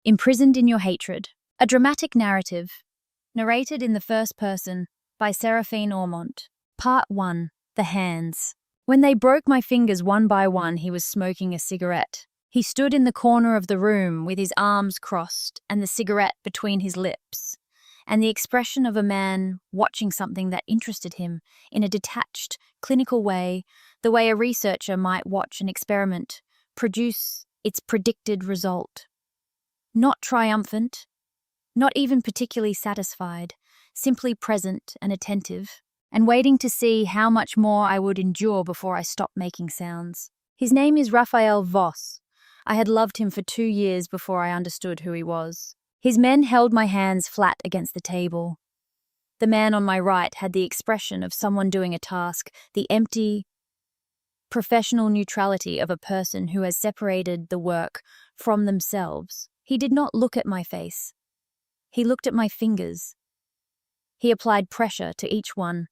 Imprisoned in Your Hatred, a dramatic narrative, narrated in the first person by Seraphine Ormont. Part 1. The Hands. When they broke my fingers one by one, he was smoking a cigarette. He stood in the corner of the room with his arms crossed and the cigarette between his lips, and the expression of a man watching something that interested him in a detached, clinical way, the way a researcher might watch an experiment produce its predicted result. Not triumphant, not even particularly satisfied, simply present and attentive, and waiting to see how much more I would endure before I stopped making sounds. His name is Raphael Voss. I had loved him for 2 years before I understood who he was. His men held my hands flat against the table. The man on my right had the expression of someone doing a task, the empty, professional neutrality of a person who has separated the work from themselves. He did not look at my face. He looked at my fingers. He applied pressure to each one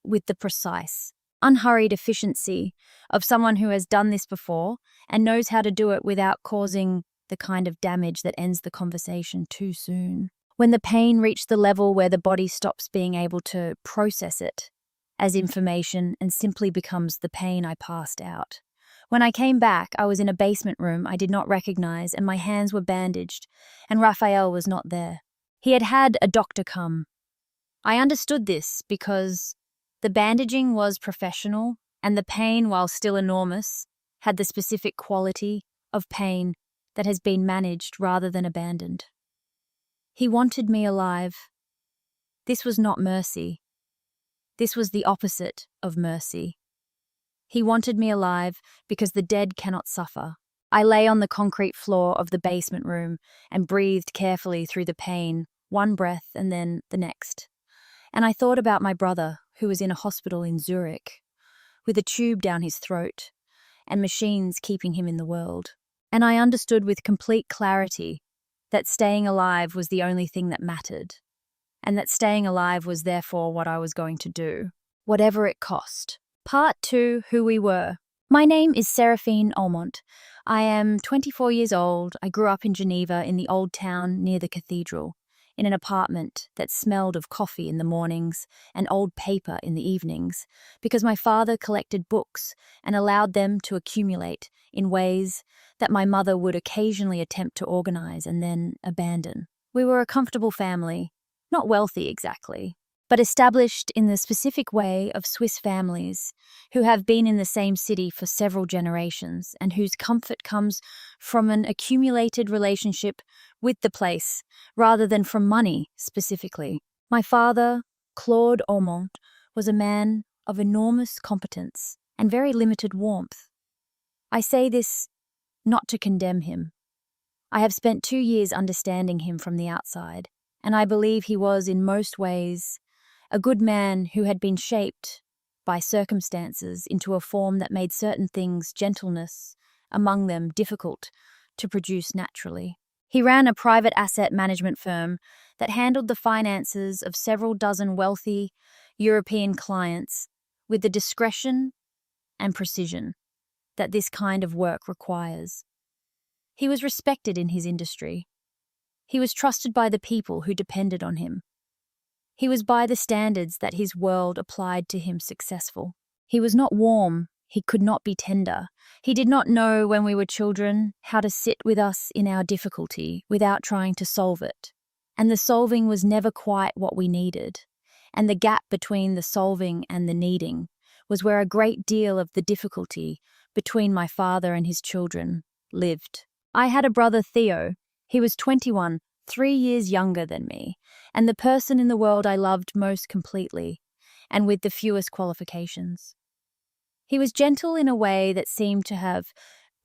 with the precise, unhurried efficiency of someone who has done this before and knows how to do it without causing the kind of damage that ends the conversation too soon. When the pain reached the level where the body stops being able to process it as information and simply becomes the pain, I passed out. When I came back, I was in a basement room I did not recognize, and my hands were bandaged, and Raphael was not there. He had had a doctor come. I understood this because the bandaging was professional, and the pain, while still enormous, had the specific quality of pain that has been managed rather than abandoned. He wanted me alive. This was not mercy. This was the opposite of mercy. He wanted me alive because the dead cannot suffer. I lay on the concrete floor of the basement room and breathed carefully through the pain, one breath and then the next. And I thought about my brother, who was in a hospital in Zurich, with a tube down his throat and machines keeping him in the world. And I understood with complete clarity that staying alive was the only thing that mattered, and that staying alive was therefore what I was going to do, whatever it cost. Part 2. Who we were. My name is Seraphine Ormont. I am 24 years old. I grew up in Geneva in the old town near the cathedral, in an apartment that smelled of coffee in the mornings and old paper in the evenings, because my father collected books and allowed them to accumulate in ways that my mother would occasionally attempt to organize and then abandon. We were a comfortable family, not wealthy exactly, but established in the specific way of Swiss families who have been in the same city for several generations and whose comfort comes from an accumulated relationship with the place rather than from money specifically. My father, Claude Ormont, was a man of enormous competence and very limited warmth. I say this not to condemn him. I have spent 2 years understanding him from the outside, and I believe he was in most ways a good man who had been shaped by circumstances into a form that made certain things, gentleness among them, difficult to produce naturally. He ran a private asset management firm that handled the finances of several dozen wealthy European clients with the discretion and precision that this kind of work requires. He was respected in his industry. He was trusted by the people who depended on him. He was by the standards that his world applied to him successful. He was not warm. He could not be tender. He did not know when we were children how to sit with us in our difficulty without trying to solve it. And the solving was never quite what we needed. And the gap between the solving and the needing was where a great deal of the difficulty between my father and his children lived. I had a brother, Theo. He was 21, 3 years younger than me, and the person in the world I loved most completely, and with the fewest qualifications. He was gentle in a way that seemed to have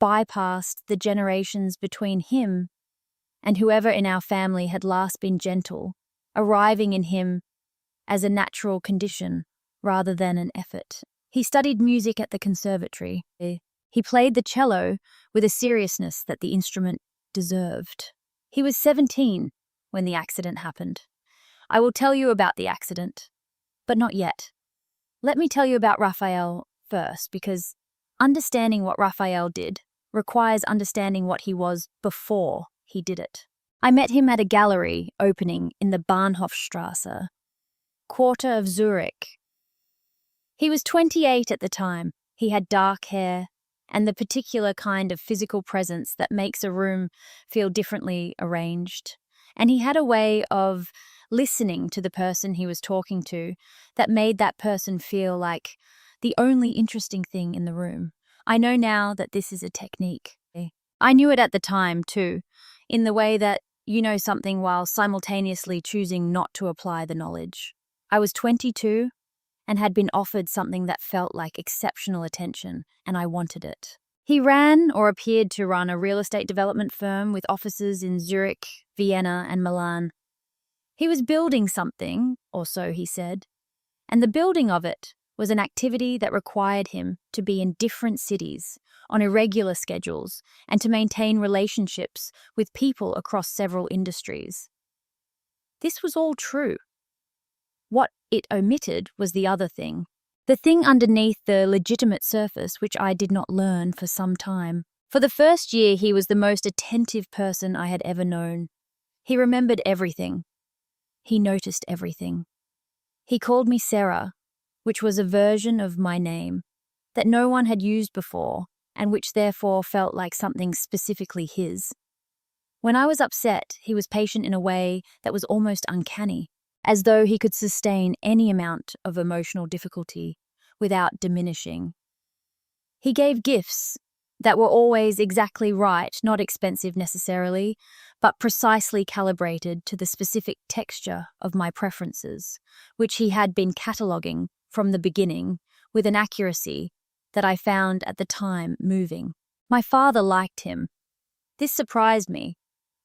bypassed the generations between him and whoever in our family had last been gentle, arriving in him as a natural condition rather than an effort. He studied music at the conservatory. He played the cello with a seriousness that the instrument deserved. He was 17 when the accident happened. I will tell you about the accident, but not yet. Let me tell you about Raphael first, because understanding what Raphael did requires understanding what he was before he did it. I met him at a gallery opening in the Bahnhofstrasse, quarter of Zurich. He was 28 at the time. He had dark hair and the particular kind of physical presence that makes a room feel differently arranged. And he had a way of listening to the person he was talking to that made that person feel like the only interesting thing in the room. I know now that this is a technique. I knew it at the time too, in the way that you know something while simultaneously choosing not to apply the knowledge. I was 22 and had been offered something that felt like exceptional attention, and I wanted it. He ran or appeared to run a real estate development firm with offices in Zurich, Vienna, and Milan. He was building something, or so he said, and the building of it was an activity that required him to be in different cities on irregular schedules and to maintain relationships with people across several industries. This was all true. What it omitted was the other thing, the thing underneath the legitimate surface which I did not learn for some time. For the first year, he was the most attentive person I had ever known. He remembered everything. He noticed everything. He called me Sarah, which was a version of my name that no one had used before and which therefore felt like something specifically his. When I was upset, he was patient in a way that was almost uncanny, as though he could sustain any amount of emotional difficulty without diminishing. He gave gifts that were always exactly right, not expensive necessarily, but precisely calibrated to the specific texture of my preferences, which he had been cataloguing from the beginning with an accuracy that I found at the time moving. My father liked him. This surprised me,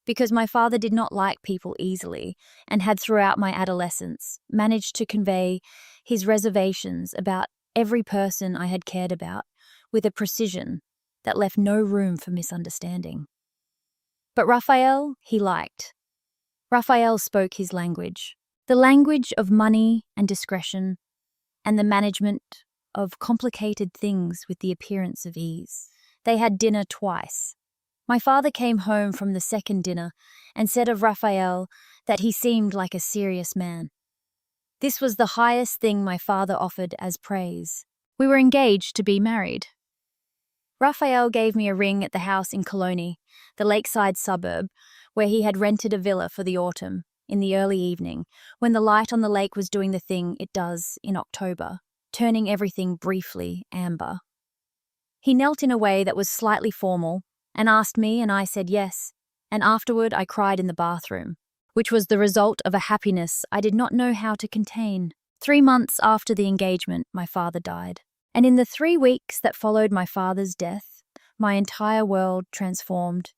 because my father did not like people easily and had throughout my adolescence managed to convey his reservations about every person I had cared about with a precision that left no room for misunderstanding. But Raphael he liked. Raphael spoke his language, the language of money and discretion, and the management of complicated things with the appearance of ease. They had dinner twice. My father came home from the second dinner and said of Raphael that he seemed like a serious man. This was the highest thing my father offered as praise. We were engaged to be married. Raphael gave me a ring at the house in Cologne, the lakeside suburb, where he had rented a villa for the autumn, in the early evening, when the light on the lake was doing the thing it does in October, turning everything briefly amber. He knelt in a way that was slightly formal, and asked me, and I said yes, and afterward I cried in the bathroom, which was the result of a happiness I did not know how to contain. 3 months after the engagement, my father died, and in the 3 weeks that followed my father's death, my entire world transformed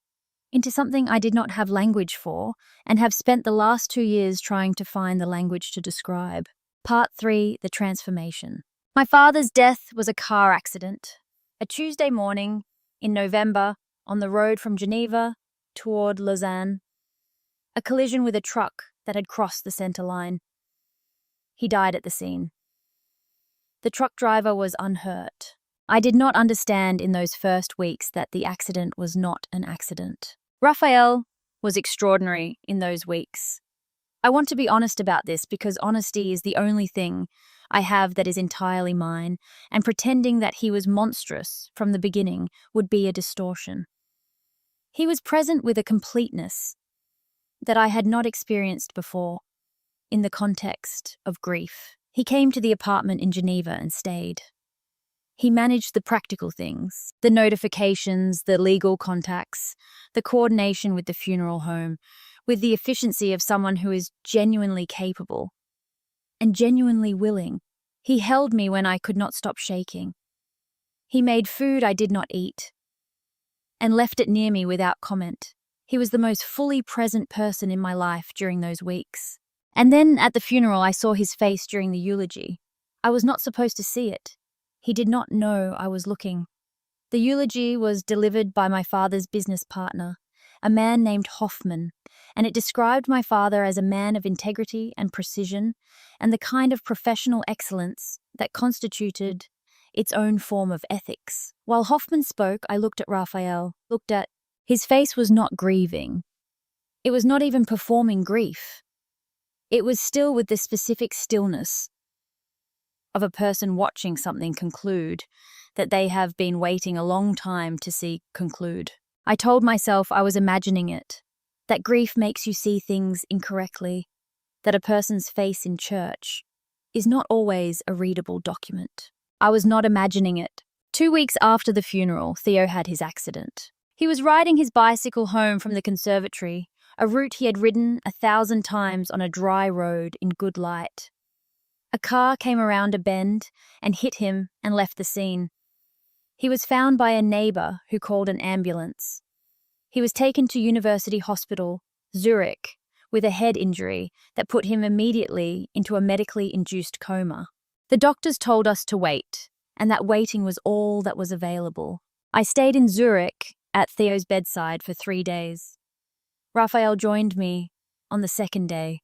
into something I did not have language for and have spent the last 2 years trying to find the language to describe. Part 3, the transformation. My father's death was a car accident. A Tuesday morning in November, on the road from Geneva toward Lausanne, a collision with a truck that had crossed the center line. He died at the scene. The truck driver was unhurt. I did not understand in those first weeks that the accident was not an accident. Raphael was extraordinary in those weeks. I want to be honest about this because honesty is the only thing I have that is entirely mine, and pretending that he was monstrous from the beginning would be a distortion. He was present with a completeness that I had not experienced before in the context of grief. He came to the apartment in Geneva and stayed. He managed the practical things, the notifications, the legal contacts, the coordination with the funeral home, with the efficiency of someone who is genuinely capable and genuinely willing. He held me when I could not stop shaking. He made food I did not eat and left it near me without comment. He was the most fully present person in my life during those weeks. And then at the funeral, I saw his face during the eulogy. I was not supposed to see it. He did not know I was looking. The eulogy was delivered by my father's business partner, a man named Hoffman, and it described my father as a man of integrity and precision and the kind of professional excellence that constituted its own form of ethics. While Hoffman spoke, I looked at Raphael, his face was not grieving. It was not even performing grief. It was still with the specific stillness of a person watching something conclude that they have been waiting a long time to see conclude. I told myself I was imagining it, that grief makes you see things incorrectly, that a person's face in church is not always a readable document. I was not imagining it. 2 weeks after the funeral, Theo had his accident. He was riding his bicycle home from the conservatory, a route he had ridden 1,000 times on a dry road in good light. A car came around a bend and hit him and left the scene. He was found by a neighbour who called an ambulance. He was taken to University Hospital, Zurich, with a head injury that put him immediately into a medically induced coma. The doctors told us to wait, and that waiting was all that was available. I stayed in Zurich at Theo's bedside for 3 days. Raphael joined me on the second day.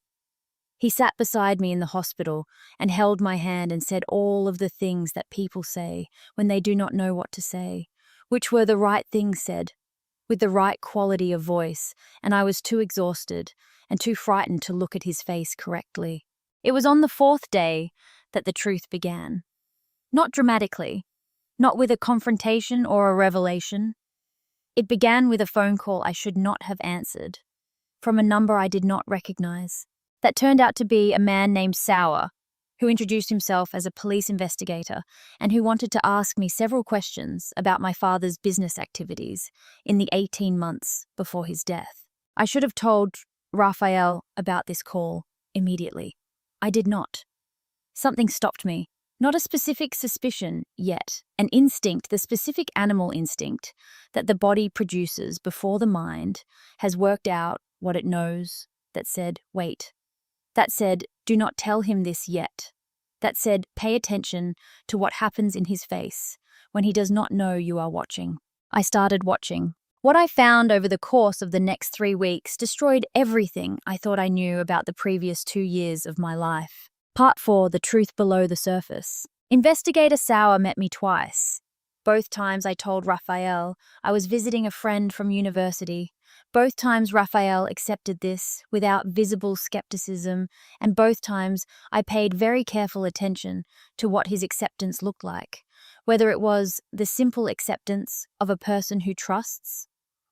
He sat beside me in the hospital and held my hand and said all of the things that people say when they do not know what to say, which were the right things said, with the right quality of voice, and I was too exhausted and too frightened to look at his face correctly. It was on the 4th day that the truth began. Not dramatically, not with a confrontation or a revelation. It began with a phone call I should not have answered, from a number I did not recognize. That turned out to be a man named Sauer, who introduced himself as a police investigator and who wanted to ask me several questions about my father's business activities in the 18 months before his death. I should have told Raphael about this call immediately. I did not. Something stopped me. Not a specific suspicion yet, an instinct, the specific animal instinct that the body produces before the mind has worked out what it knows, that said, wait. That said, do not tell him this yet. That said, pay attention to what happens in his face when he does not know you are watching. I started watching. What I found over the course of the next 3 weeks destroyed everything I thought I knew about the previous 2 years of my life. Part 4, The Truth Below the Surface. Investigator Sauer met me twice. Both times I told Raphael I was visiting a friend from university. Both times Raphael accepted this without visible skepticism, and both times I paid very careful attention to what his acceptance looked like, whether it was the simple acceptance of a person who trusts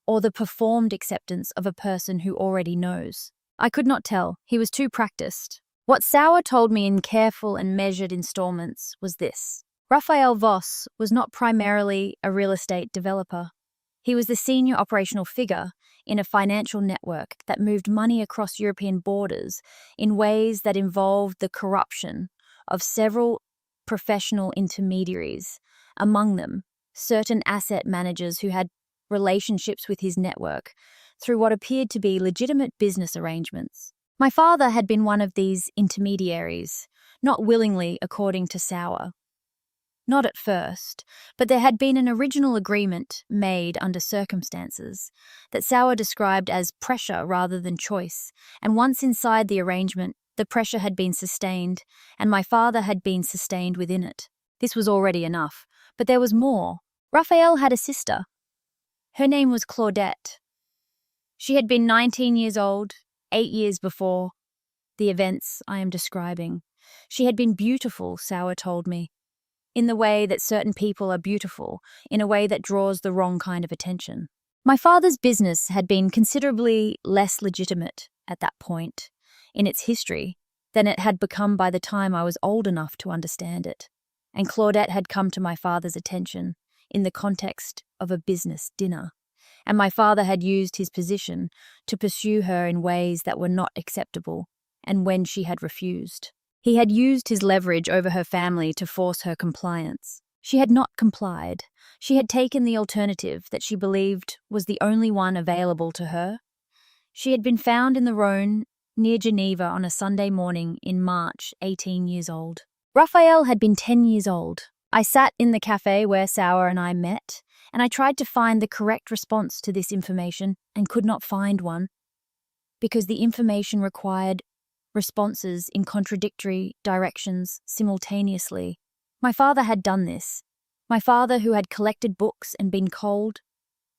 or the performed acceptance of a person who already knows. I could not tell. He was too practiced. What Sauer told me in careful and measured installments was this. Raphael Voss was not primarily a real estate developer. He was the senior operational figure in a financial network that moved money across European borders in ways that involved the corruption of several professional intermediaries, among them certain asset managers who had relationships with his network through what appeared to be legitimate business arrangements. My father had been one of these intermediaries, not willingly according to Sauer. Not at first, but there had been an original agreement made under circumstances that Sauer described as pressure rather than choice, and once inside the arrangement, the pressure had been sustained, and my father had been sustained within it. This was already enough, but there was more. Raphael had a sister. Her name was Claudette. She had been 19 years old, 8 years before the events I am describing. She had been beautiful, Sauer told me, in the way that certain people are beautiful, in a way that draws the wrong kind of attention. My father's business had been considerably less legitimate at that point in its history than it had become by the time I was old enough to understand it, and Claudette had come to my father's attention in the context of a business dinner, and my father had used his position to pursue her in ways that were not acceptable, and when she had refused. He had used his leverage over her family to force her compliance. She had not complied. She had taken the alternative that she believed was the only one available to her. She had been found in the Rhone near Geneva on a Sunday morning in March, 18 years old. Raphael had been 10 years old. I sat in the cafe where Sauer and I met, and I tried to find the correct response to this information and could not find one, because the information required responses in contradictory directions simultaneously. My father had done this. My father, who had collected books and been cold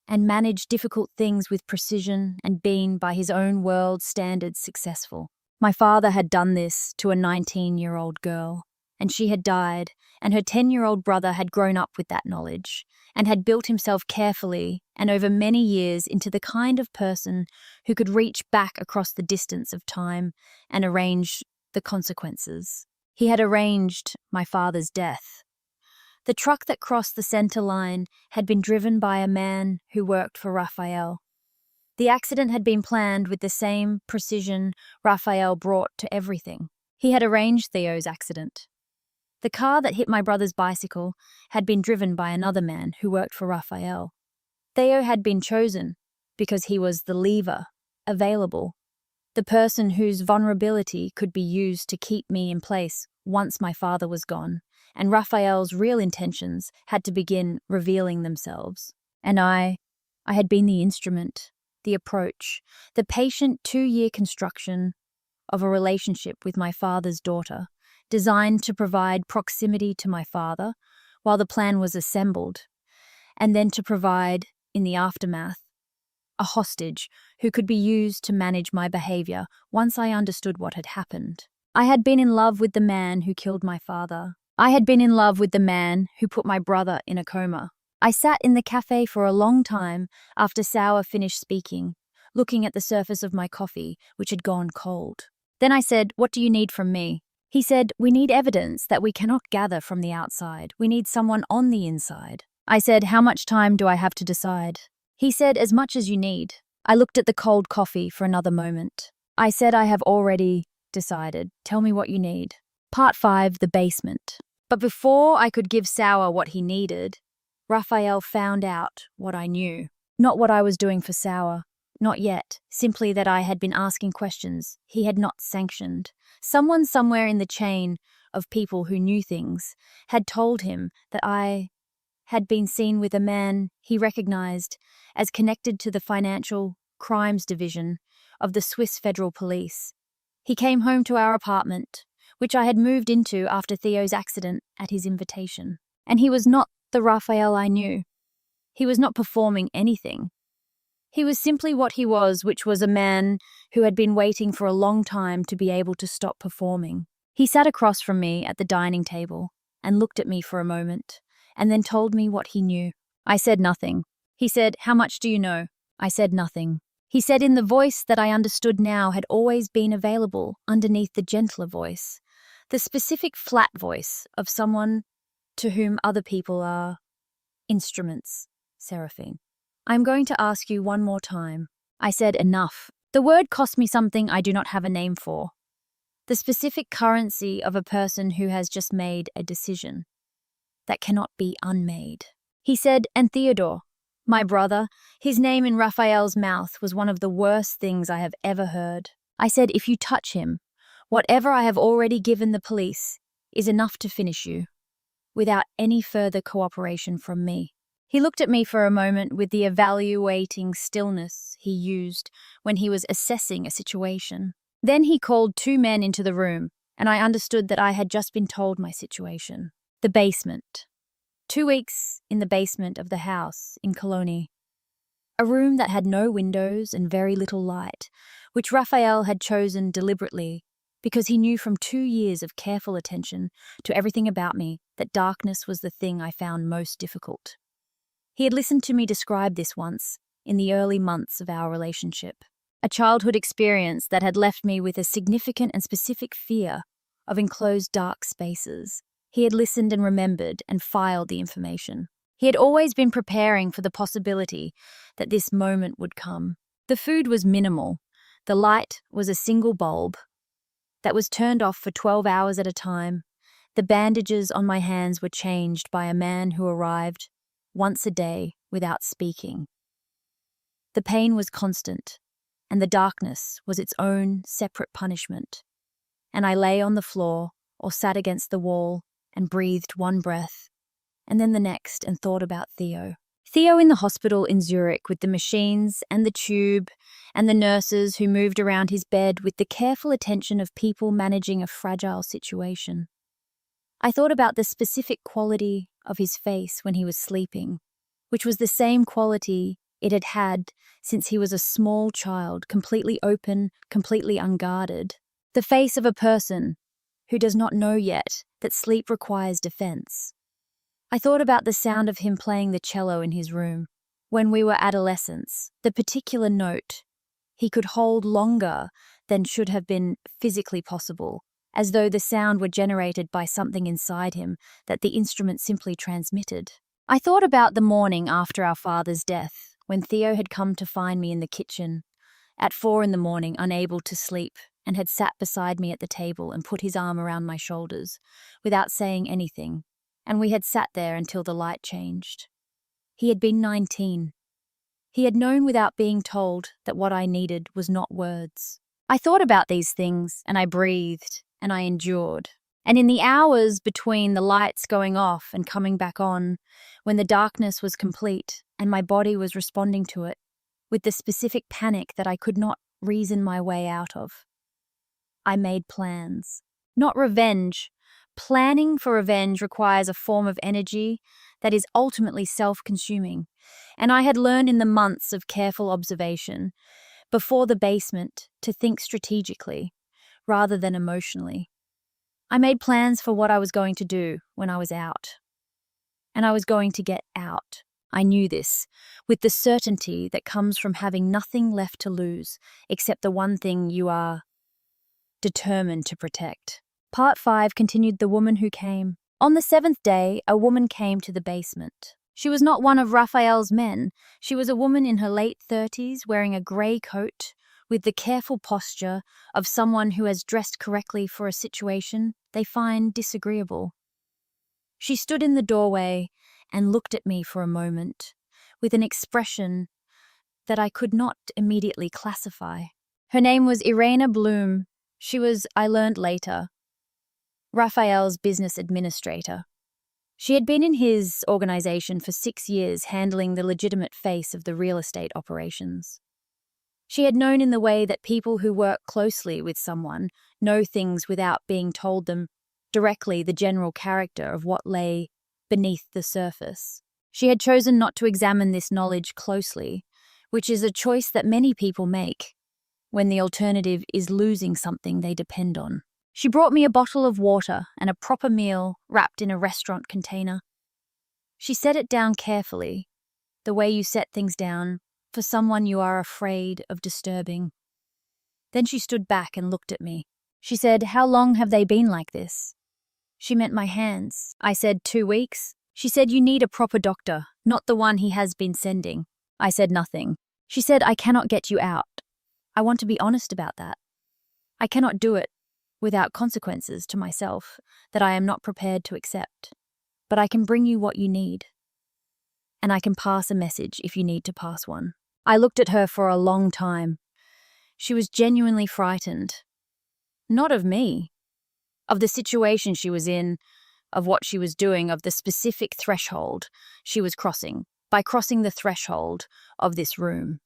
and managed difficult things with precision and been, by his own world standards, successful. My father had done this to a 19-year-old girl, and she had died, and her 10-year-old brother had grown up with that knowledge and had built himself carefully and over many years into the kind of person who could reach back across the distance of time and arrange the consequences. He had arranged my father's death. The truck that crossed the center line had been driven by a man who worked for Raphael. The accident had been planned with the same precision Raphael brought to everything. He had arranged Theo's accident. The car that hit my brother's bicycle had been driven by another man who worked for Raphael. Theo had been chosen because he was the lever, available, the person whose vulnerability could be used to keep me in place once my father was gone, and Raphael's real intentions had to begin revealing themselves. And I had been the instrument, the approach, the patient 2-year construction of a relationship with my father's daughter, designed to provide proximity to my father while the plan was assembled, and then to provide, in the aftermath, a hostage who could be used to manage my behavior once I understood what had happened. I had been in love with the man who killed my father. I had been in love with the man who put my brother in a coma. I sat in the cafe for a long time after Sauer finished speaking, looking at the surface of my coffee, which had gone cold. Then I said, "What do you need from me?" He said, "We need evidence that we cannot gather from the outside. We need someone on the inside." I said, "How much time do I have to decide?" He said, "As much as you need." I looked at the cold coffee for another moment. I said, "I have already decided. Tell me what you need." Part 5, the basement. But before I could give Sauer what he needed, Raphael found out what I knew. Not what I was doing for Sauer. Not yet. Simply that I had been asking questions he had not sanctioned. Someone somewhere in the chain of people who knew things had told him that I had been seen with a man he recognized as connected to the financial crimes division of the Swiss Federal Police. He came home to our apartment, which I had moved into after Theo's accident, at his invitation. And he was not the Raphael I knew. He was not performing anything. He was simply what he was, which was a man who had been waiting for a long time to be able to stop performing. He sat across from me at the dining table and looked at me for a moment, and then told me what he knew. I said nothing. He said, "How much do you know?" I said nothing. He said in the voice that I understood now had always been available underneath the gentler voice, the specific flat voice of someone to whom other people are instruments, Seraphine. "I'm going to ask you one more time." I said, "Enough." The word cost me something I do not have a name for. The specific currency of a person who has just made a decision that cannot be unmade. He said, "And Theodore, my brother, his name in Raphael's mouth was one of the worst things I have ever heard." I said, "If you touch him, whatever I have already given the police is enough to finish you, without any further cooperation from me." He looked at me for a moment with the evaluating stillness he used when he was assessing a situation. Then he called 2 men into the room, and I understood that I had just been told my situation. The basement. 2 weeks in the basement of the house in Cologne. A room that had no windows and very little light, which Raphael had chosen deliberately because he knew from 2 years of careful attention to everything about me that darkness was the thing I found most difficult. He had listened to me describe this once, in the early months of our relationship. A childhood experience that had left me with a significant and specific fear of enclosed dark spaces. He had listened and remembered and filed the information. He had always been preparing for the possibility that this moment would come. The food was minimal. The light was a single bulb that was turned off for 12 hours at a time. The bandages on my hands were changed by a man who arrived once a day without speaking. The pain was constant, and the darkness was its own separate punishment. And I lay on the floor or sat against the wall and breathed one breath, and then the next, and thought about Theo. Theo in the hospital in Zurich with the machines and the tube and the nurses who moved around his bed with the careful attention of people managing a fragile situation. I thought about the specific quality of his face when he was sleeping, which was the same quality it had had since he was a small child, completely open, completely unguarded. The face of a person who does not know yet that sleep requires defense. I thought about the sound of him playing the cello in his room. When we were adolescents, the particular note he could hold longer than should have been physically possible, as though the sound were generated by something inside him that the instrument simply transmitted. I thought about the morning after our father's death, when Theo had come to find me in the kitchen at 4 a.m, unable to sleep, and had sat beside me at the table and put his arm around my shoulders without saying anything, and we had sat there until the light changed. He had been 19. He had known without being told that what I needed was not words. I thought about these things, and I breathed, and I endured. And in the hours between the lights going off and coming back on, when the darkness was complete and my body was responding to it with the specific panic that I could not reason my way out of, I made plans. Not revenge. Planning for revenge requires a form of energy that is ultimately self-consuming, and I had learned in the months of careful observation before the basement to think strategically rather than emotionally. I made plans for what I was going to do when I was out. And I was going to get out. I knew this, with the certainty that comes from having nothing left to lose except the one thing you are determined to protect. Part 5 continued The Woman Who Came. On the 7th day, a woman came to the basement. She was not one of Raphael's men. She was a woman in her late 30s, wearing a grey coat, with the careful posture of someone who has dressed correctly for a situation they find disagreeable. She stood in the doorway and looked at me for a moment, with an expression that I could not immediately classify. Her name was Irena Bloom. She was, I learned later, Raphael's business administrator. She had been in his organization for 6 years, handling the legitimate face of the real estate operations. She had known in the way that people who work closely with someone know things without being told them directly the general character of what lay beneath the surface. She had chosen not to examine this knowledge closely, which is a choice that many people make when the alternative is losing something they depend on. She brought me a bottle of water and a proper meal wrapped in a restaurant container. She set it down carefully, the way you set things down for someone you are afraid of disturbing. Then she stood back and looked at me. She said, "How long have they been like this?" She meant my hands. I said, 2 weeks. She said, "You need a proper doctor, not the one he has been sending." I said nothing. She said, "I cannot get you out. I want to be honest about that. I cannot do it without consequences to myself that I am not prepared to accept. But I can bring you what you need. And I can pass a message if you need to pass one." I looked at her for a long time. She was genuinely frightened. Not of me. Of the situation she was in, of what she was doing, of the specific threshold she was crossing, by crossing the threshold of this room.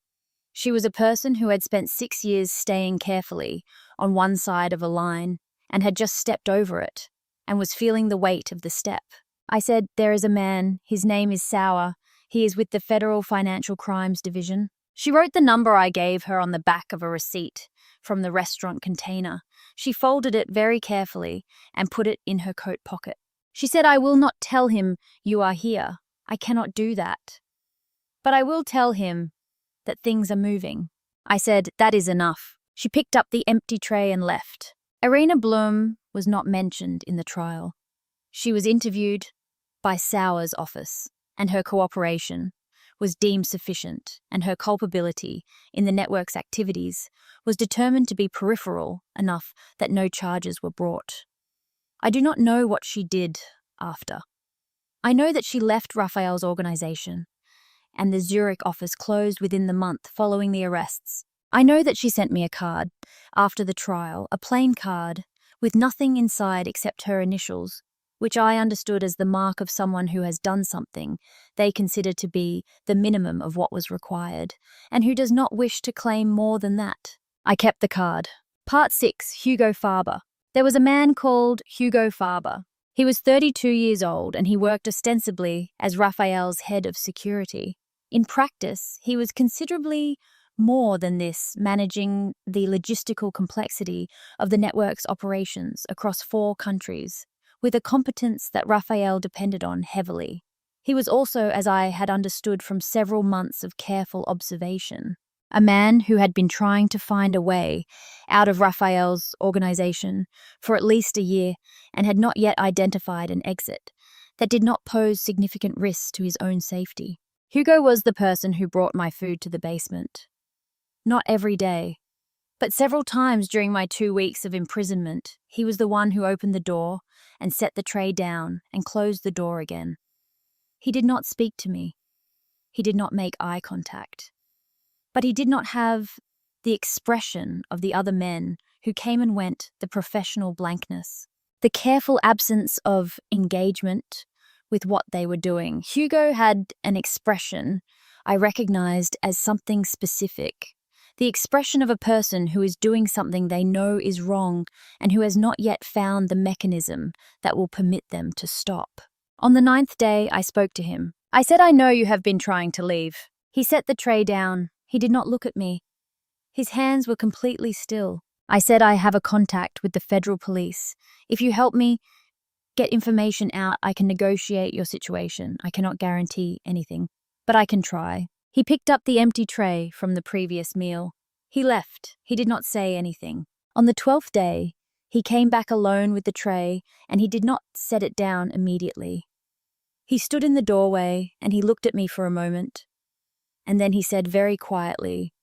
She was a person who had spent 6 years staying carefully on one side of a line and had just stepped over it and was feeling the weight of the step. I said, "There is a man. His name is Sauer. He is with the Federal Financial Crimes Division." She wrote the number I gave her on the back of a receipt from the restaurant container. She folded it very carefully and put it in her coat pocket. She said, "I will not tell him you are here. I cannot do that. But I will tell him that things are moving." I said, "That is enough." She picked up the empty tray and left. Irena Bloom was not mentioned in the trial. She was interviewed by Sauer's office, and her cooperation was deemed sufficient, and her culpability in the network's activities was determined to be peripheral enough that no charges were brought. I do not know what she did after. I know that she left Raphael's organization, and the Zurich office closed within the month following the arrests. I know that she sent me a card after the trial, a plain card with nothing inside except her initials, which I understood as the mark of someone who has done something they consider to be the minimum of what was required, and who does not wish to claim more than that. I kept the card. Part 6, Hugo Faber. There was a man called Hugo Faber. He was 32 years old, and he worked ostensibly as Raphael's head of security. In practice, he was considerably more than this, managing the logistical complexity of the network's operations across 4 countries, with a competence that Raphael depended on heavily. He was also, as I had understood from several months of careful observation, a man who had been trying to find a way out of Raphael's organization for at least a year and had not yet identified an exit that did not pose significant risks to his own safety. Hugo was the person who brought my food to the basement. Not every day, but several times during my 2 weeks of imprisonment, he was the one who opened the door and set the tray down and closed the door again. He did not speak to me. He did not make eye contact. But he did not have the expression of the other men who came and went, the professional blankness, the careful absence of engagement with what they were doing. Hugo had an expression I recognized as something specific, the expression of a person who is doing something they know is wrong and who has not yet found the mechanism that will permit them to stop. On the 9th day, I spoke to him. I said, "I know you have been trying to leave." He set the tray down. He did not look at me. His hands were completely still. I said, "I have a contact with the federal police. If you help me get information out, I can negotiate your situation. I cannot guarantee anything, but I can try." He picked up the empty tray from the previous meal. He left. He did not say anything. On the 12th day, he came back alone with the tray, and he did not set it down immediately. He stood in the doorway, and he looked at me for a moment. And then he said very quietly,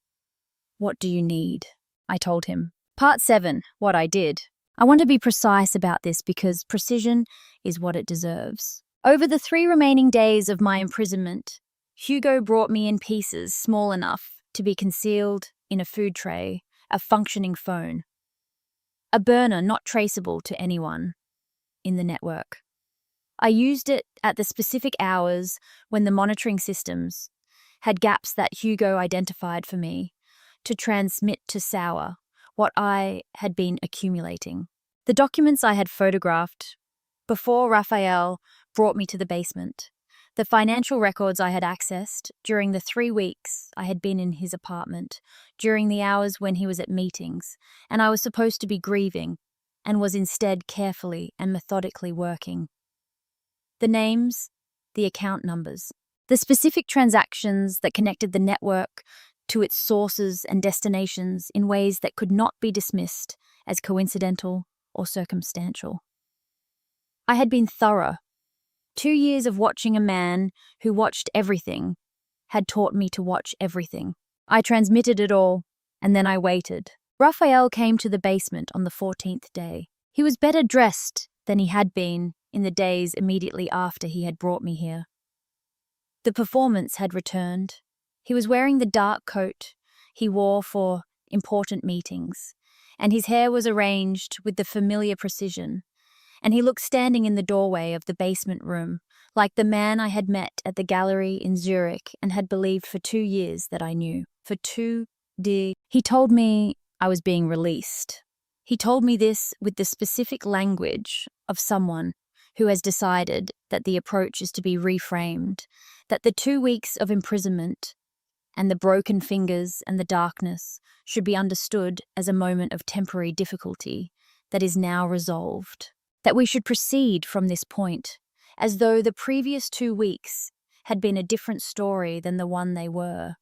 "What do you need?" I told him. Part 7, what I did. I want to be precise about this because precision is what it deserves. Over the 3 remaining days of my imprisonment, Hugo brought me in pieces small enough to be concealed in a food tray, a functioning phone, a burner not traceable to anyone in the network. I used it at the specific hours when the monitoring systems had gaps that Hugo identified for me to transmit to Sauer what I had been accumulating. The documents I had photographed before Raphael brought me to the basement, the financial records I had accessed during the 3 weeks I had been in his apartment, during the hours when he was at meetings, and I was supposed to be grieving and was instead carefully and methodically working. The names, the account numbers, the specific transactions that connected the network to its sources and destinations in ways that could not be dismissed as coincidental or circumstantial. I had been thorough. 2 years of watching a man who watched everything had taught me to watch everything. I transmitted it all, and then I waited. Raphael came to the basement on the 14th day. He was better dressed than he had been in the days immediately after he had brought me here. The performance had returned. He was wearing the dark coat he wore for important meetings, and his hair was arranged with the familiar precision, and he looked standing in the doorway of the basement room, like the man I had met at the gallery in Zurich and had believed for 2 years that I knew. For 2 years. He told me I was being released. He told me this with the specific language of someone who has decided that the approach is to be reframed, that the 2 weeks of imprisonment and the broken fingers and the darkness should be understood as a moment of temporary difficulty that is now resolved, that we should proceed from this point as though the previous 2 weeks had been a different story than the one they were.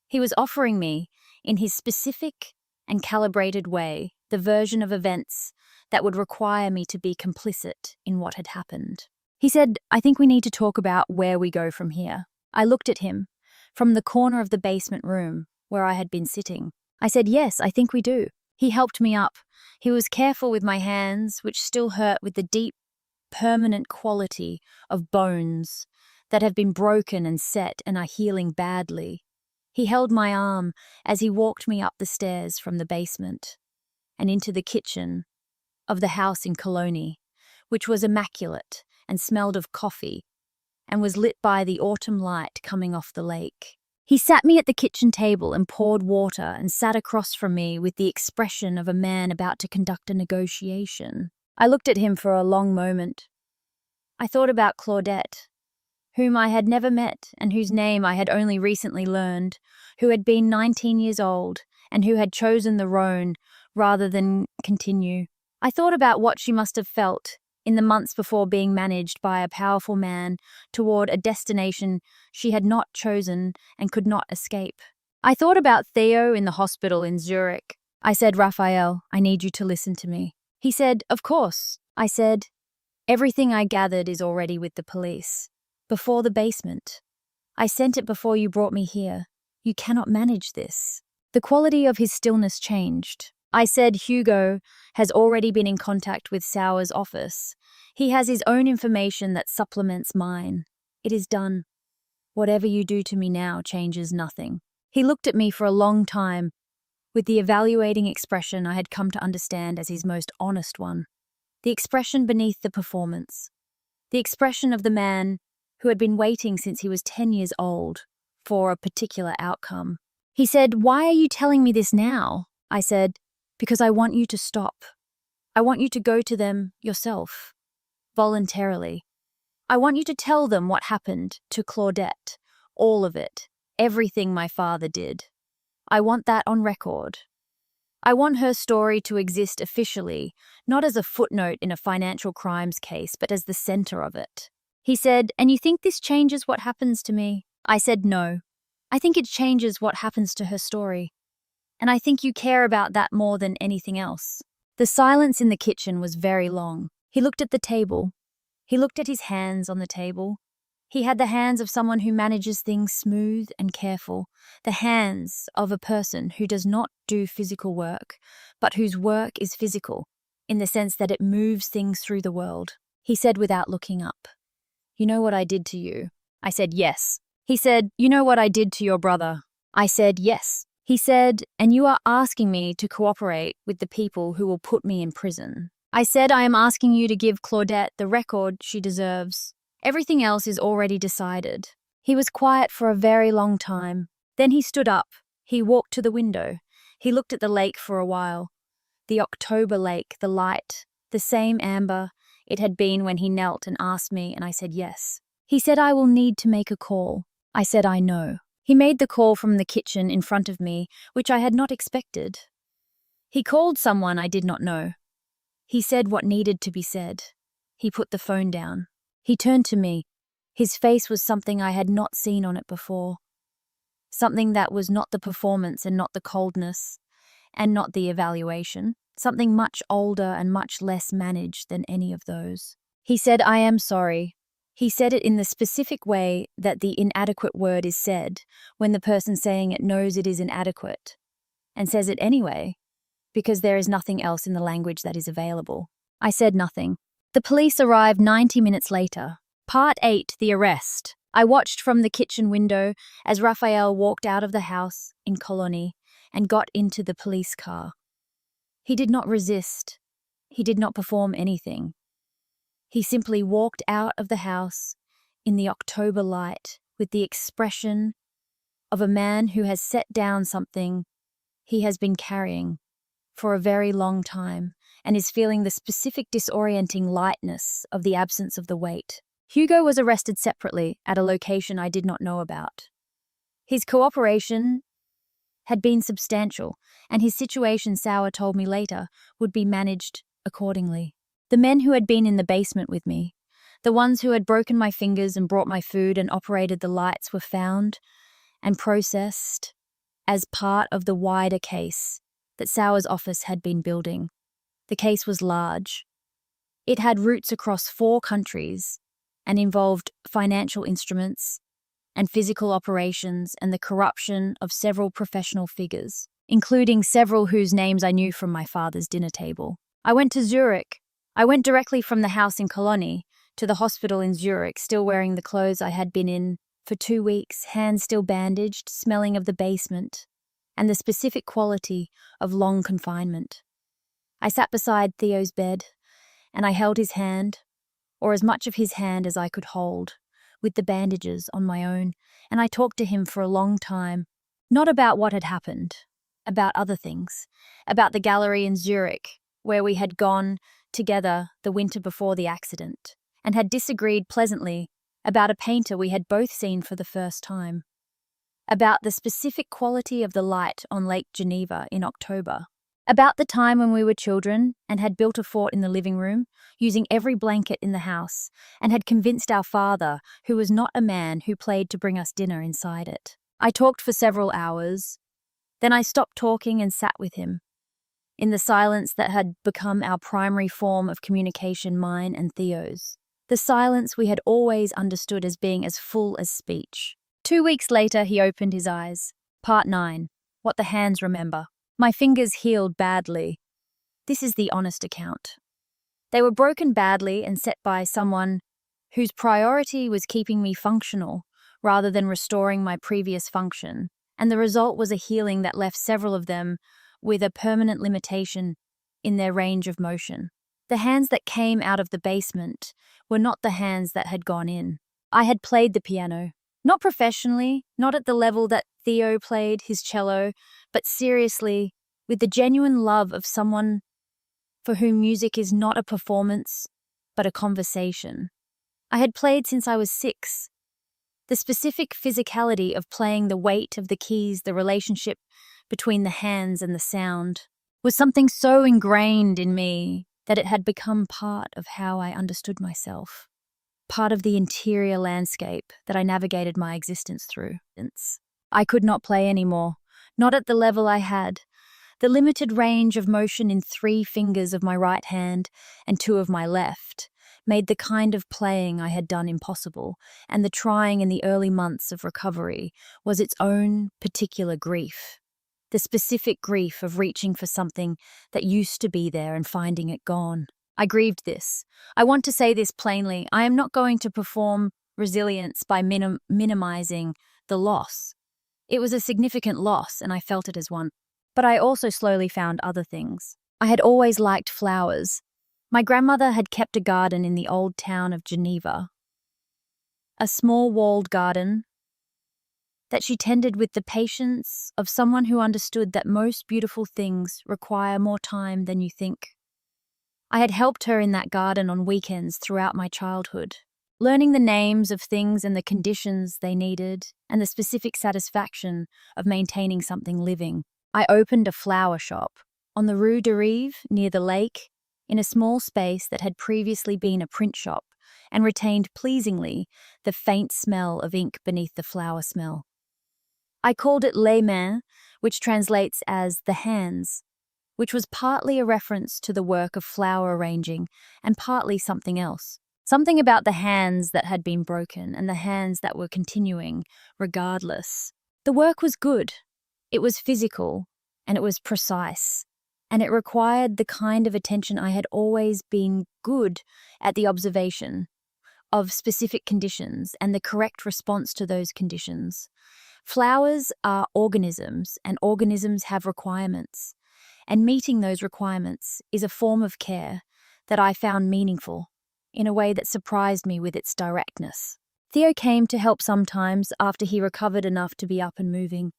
He was offering me, in his specific and calibrated way, the version of events that would require me to be complicit in what had happened. He said, "I think we need to talk about where we go from here." I looked at him from the corner of the basement room where I had been sitting. I said, "Yes, I think we do." He helped me up. He was careful with my hands, which still hurt with the deep, permanent quality of bones that have been broken and set and are healing badly. He held my arm as he walked me up the stairs from the basement and into the kitchen of the house in Cologne, which was immaculate and smelled of coffee and was lit by the autumn light coming off the lake. He sat me at the kitchen table and poured water and sat across from me with the expression of a man about to conduct a negotiation. I looked at him for a long moment. I thought about Claudette, whom I had never met and whose name I had only recently learned, who had been 19 years old and who had chosen the Rhone rather than continue. I thought about what she must have felt in the months before being managed by a powerful man toward a destination she had not chosen and could not escape. I thought about Theo in the hospital in Zurich. I said, Raphael, I need you to listen to me. He said, of course. I said, everything I gathered is already with the police. Before the basement. I sent it before you brought me here. You cannot manage this. The quality of his stillness changed. I said, Hugo has already been in contact with Sauer's office. He has his own information that supplements mine. It is done. Whatever you do to me now changes nothing. He looked at me for a long time, with the evaluating expression I had come to understand as his most honest one. The expression beneath the performance. The expression of the man who had been waiting since he was 10 years old for a particular outcome. He said, why are you telling me this now? I said, because I want you to stop. I want you to go to them yourself, voluntarily. I want you to tell them what happened to Claudette, all of it, everything my father did. I want that on record. I want her story to exist officially, not as a footnote in a financial crimes case, but as the center of it. He said, and you think this changes what happens to me? I said, no. I think it changes what happens to her story. And I think you care about that more than anything else. The silence in the kitchen was very long. He looked at the table. He looked at his hands on the table. He had the hands of someone who manages things smooth and careful, the hands of a person who does not do physical work, but whose work is physical, in the sense that it moves things through the world. He said without looking up, you know what I did to you? I said, yes. He said, you know what I did to your brother? I said, yes. He said, and you are asking me to cooperate with the people who will put me in prison. I said, I am asking you to give Claudette the record she deserves. Everything else is already decided. He was quiet for a very long time. Then he stood up. He walked to the window. He looked at the lake for a while. The October lake, the light, the same amber it had been when he knelt and asked me, and I said yes. He said, I will need to make a call. I said, I know. He made the call from the kitchen in front of me, which I had not expected. He called someone I did not know. He said what needed to be said. He put the phone down. He turned to me. His face was something I had not seen on it before. Something that was not the performance and not the coldness and not the evaluation. Something much older and much less managed than any of those. He said, I am sorry. He said it in the specific way that the inadequate word is said when the person saying it knows it is inadequate and says it anyway because there is nothing else in the language that is available. I said nothing. The police arrived 90 minutes later. Part 8, the arrest. I watched from the kitchen window as Raphael walked out of the house in Colony and got into the police car. He did not resist. He did not perform anything. He simply walked out of the house in the October light with the expression of a man who has set down something he has been carrying for a very long time and is feeling the specific disorienting lightness of the absence of the weight. Hugo was arrested separately at a location I did not know about. His cooperation had been substantial, and his situation, Sauer told me later, would be managed accordingly. The men who had been in the basement with me, the ones who had broken my fingers and brought my food and operated the lights, were found and processed as part of the wider case that Sauer's office had been building. The case was large. It had roots across 4 countries and involved financial instruments and physical operations and the corruption of several professional figures, including several whose names I knew from my father's dinner table. I went to Zurich. I went directly from the house in Colony to the hospital in Zurich, still wearing the clothes I had been in for 2 weeks, hands still bandaged, smelling of the basement and the specific quality of long confinement. I sat beside Theo's bed and I held his hand, or as much of his hand as I could hold, with the bandages on my own, and I talked to him for a long time, not about what had happened, about other things, about the gallery in Zurich, where we had gone together the winter before the accident, and had disagreed pleasantly about a painter we had both seen for the first time, about the specific quality of the light on Lake Geneva in October, about the time when we were children and had built a fort in the living room, using every blanket in the house, and had convinced our father, who was not a man who played to bring us dinner inside it. I talked for several hours. Then I stopped talking and sat with him. In the silence that had become our primary form of communication, mine and Theo's. The silence we had always understood as being as full as speech. 2 weeks later, he opened his eyes. Part 9. What the hands remember. My fingers healed badly. This is the honest account. They were broken badly and set by someone whose priority was keeping me functional rather than restoring my previous function, and the result was a healing that left several of them with a permanent limitation in their range of motion. The hands that came out of the basement were not the hands that had gone in. I had played the piano, not professionally, not at the level that Theo played his cello, but seriously, with the genuine love of someone for whom music is not a performance, but a conversation. I had played since I was 6. The specific physicality of playing, the weight of the keys, the relationship between the hands and the sound, was something so ingrained in me that it had become part of how I understood myself, part of the interior landscape that I navigated my existence through. I could not play anymore, not at the level I had. The limited range of motion in 3 fingers of my right hand and 2 of my left made the kind of playing I had done impossible, and the trying in the early months of recovery was its own particular grief. The specific grief of reaching for something that used to be there and finding it gone. I grieved this. I want to say this plainly. I am not going to perform resilience by minimizing the loss. It was a significant loss, and I felt it as one. But I also slowly found other things. I had always liked flowers. My grandmother had kept a garden in the old town of Geneva, a small walled garden that she tended with the patience of someone who understood that most beautiful things require more time than you think. I had helped her in that garden on weekends throughout my childhood, learning the names of things and the conditions they needed, and the specific satisfaction of maintaining something living. I opened a flower shop on the Rue de Rive near the lake, in a small space that had previously been a print shop and retained pleasingly the faint smell of ink beneath the flower smell. I called it Les Mains, which translates as the hands, which was partly a reference to the work of flower arranging and partly something else. Something about the hands that had been broken and the hands that were continuing regardless. The work was good. It was physical and it was precise. And it required the kind of attention I had always been good at, the observation of specific conditions and the correct response to those conditions. Flowers are organisms, and organisms have requirements. And meeting those requirements is a form of care that I found meaningful, in a way that surprised me with its directness. Theo came to help sometimes after he recovered enough to be up and moving.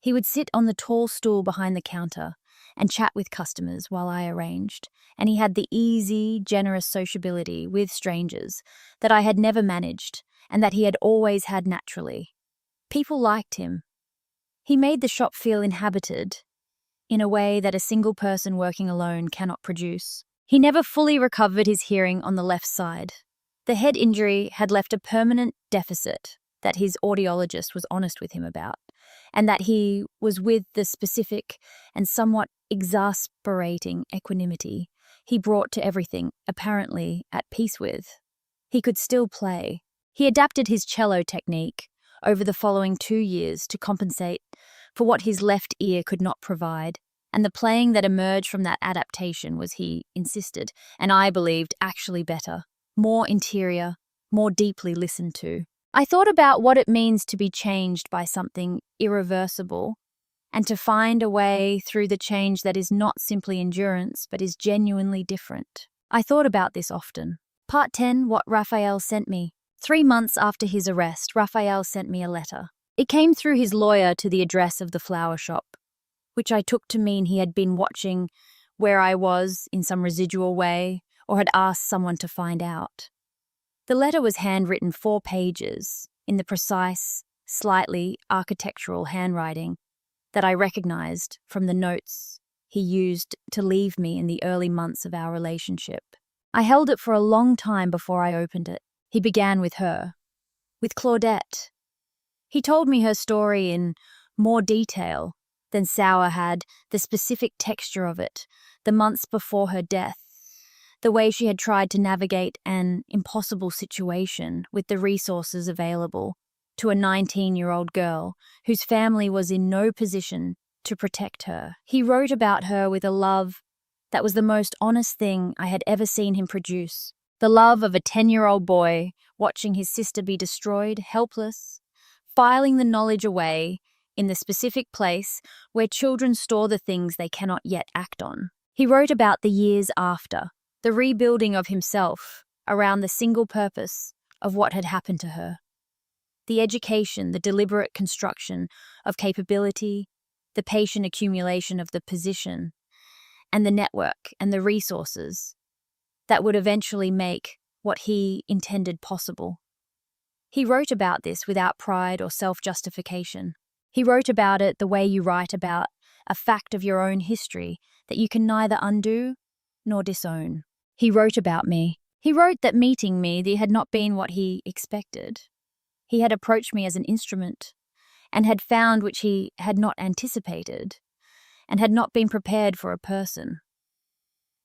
He would sit on the tall stool behind the counter and chat with customers while I arranged, and he had the easy, generous sociability with strangers that I had never managed and that he had always had naturally. People liked him. He made the shop feel inhabited in a way that a single person working alone cannot produce. He never fully recovered his hearing on the left side. The head injury had left a permanent deficit that his audiologist was honest with him about, and that he was, with the specific and somewhat exasperating equanimity he brought to everything, apparently at peace with. He could still play. He adapted his cello technique over the following 2 years to compensate for what his left ear could not provide, and the playing that emerged from that adaptation was, he insisted, and I believed, actually better, more interior, more deeply listened to. I thought about what it means to be changed by something irreversible and to find a way through the change that is not simply endurance but is genuinely different. I thought about this often. Part 10, what Raphael sent me. 3 months after his arrest, Raphael sent me a letter. It came through his lawyer to the address of the flower shop, which I took to mean he had been watching where I was in some residual way or had asked someone to find out. The letter was handwritten 4 pages in the precise, slightly architectural handwriting that I recognized from the notes he used to leave me in the early months of our relationship. I held it for a long time before I opened it. He began with her, with Claudette. He told me her story in more detail than Sauer had, the specific texture of it, the months before her death, the way she had tried to navigate an impossible situation with the resources available to a 19-year-old girl whose family was in no position to protect her. He wrote about her with a love that was the most honest thing I had ever seen him produce. The love of a 10-year-old boy watching his sister be destroyed, helpless, filing the knowledge away in the specific place where children store the things they cannot yet act on. He wrote about the years after, the rebuilding of himself around the single purpose of what had happened to her. The education, the deliberate construction of capability, the patient accumulation of the position, and the network and the resources that would eventually make what he intended possible. He wrote about this without pride or self-justification. He wrote about it the way you write about a fact of your own history that you can neither undo nor disown. He wrote about me. He wrote that meeting me had not been what he expected. He had approached me as an instrument and had found which he had not anticipated and had not been prepared for a person.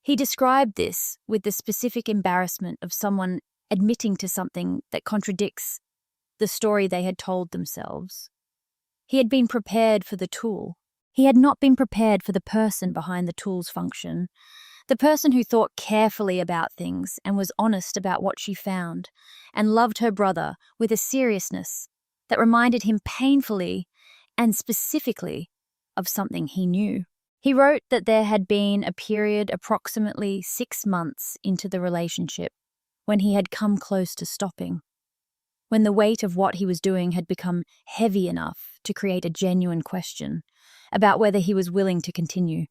He described this with the specific embarrassment of someone admitting to something that contradicts the story they had told themselves. He had been prepared for the tool. He had not been prepared for the person behind the tool's function, the person who thought carefully about things and was honest about what she found, and loved her brother with a seriousness that reminded him painfully and specifically of something he knew. He wrote that there had been a period approximately 6 months into the relationship when he had come close to stopping, when the weight of what he was doing had become heavy enough to create a genuine question about whether he was willing to continue.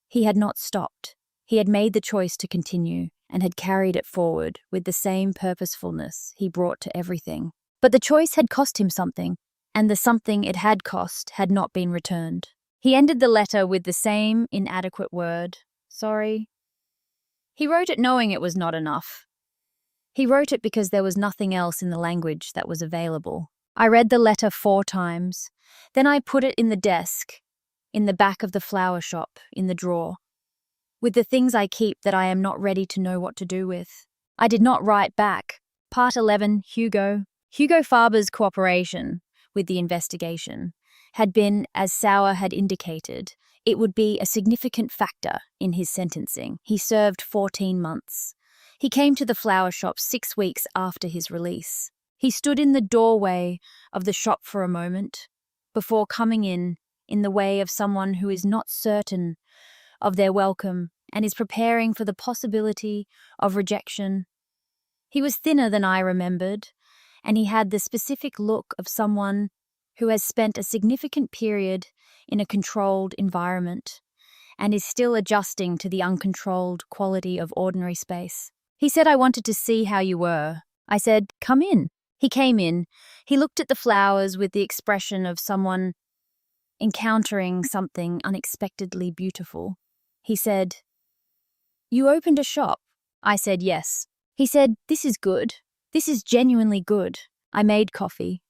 He had not stopped. He had made the choice to continue and had carried it forward with the same purposefulness he brought to everything. But the choice had cost him something, and the something it had cost had not been returned. He ended the letter with the same inadequate word, sorry. He wrote it knowing it was not enough. He wrote it because there was nothing else in the language that was available. I read the letter 4 times. Then I put it in the desk, in the back of the flower shop, in the drawer, with the things I keep that I am not ready to know what to do with. I did not write back. Part 11, Hugo. Hugo Faber's cooperation with the investigation had been, as Sauer had indicated, it would be a significant factor in his sentencing. He served 14 months. He came to the flower shop 6 weeks after his release. He stood in the doorway of the shop for a moment before coming in the way of someone who is not certain of their welcome and is preparing for the possibility of rejection. He was thinner than I remembered, and he had the specific look of someone who has spent a significant period in a controlled environment and is still adjusting to the uncontrolled quality of ordinary space. He said, "I wanted to see how you were." I said, "Come in." He came in. He looked at the flowers with the expression of someone encountering something unexpectedly beautiful. He said, "You opened a shop?" I said, "Yes." He said, "This is good. This is genuinely good." I made coffee.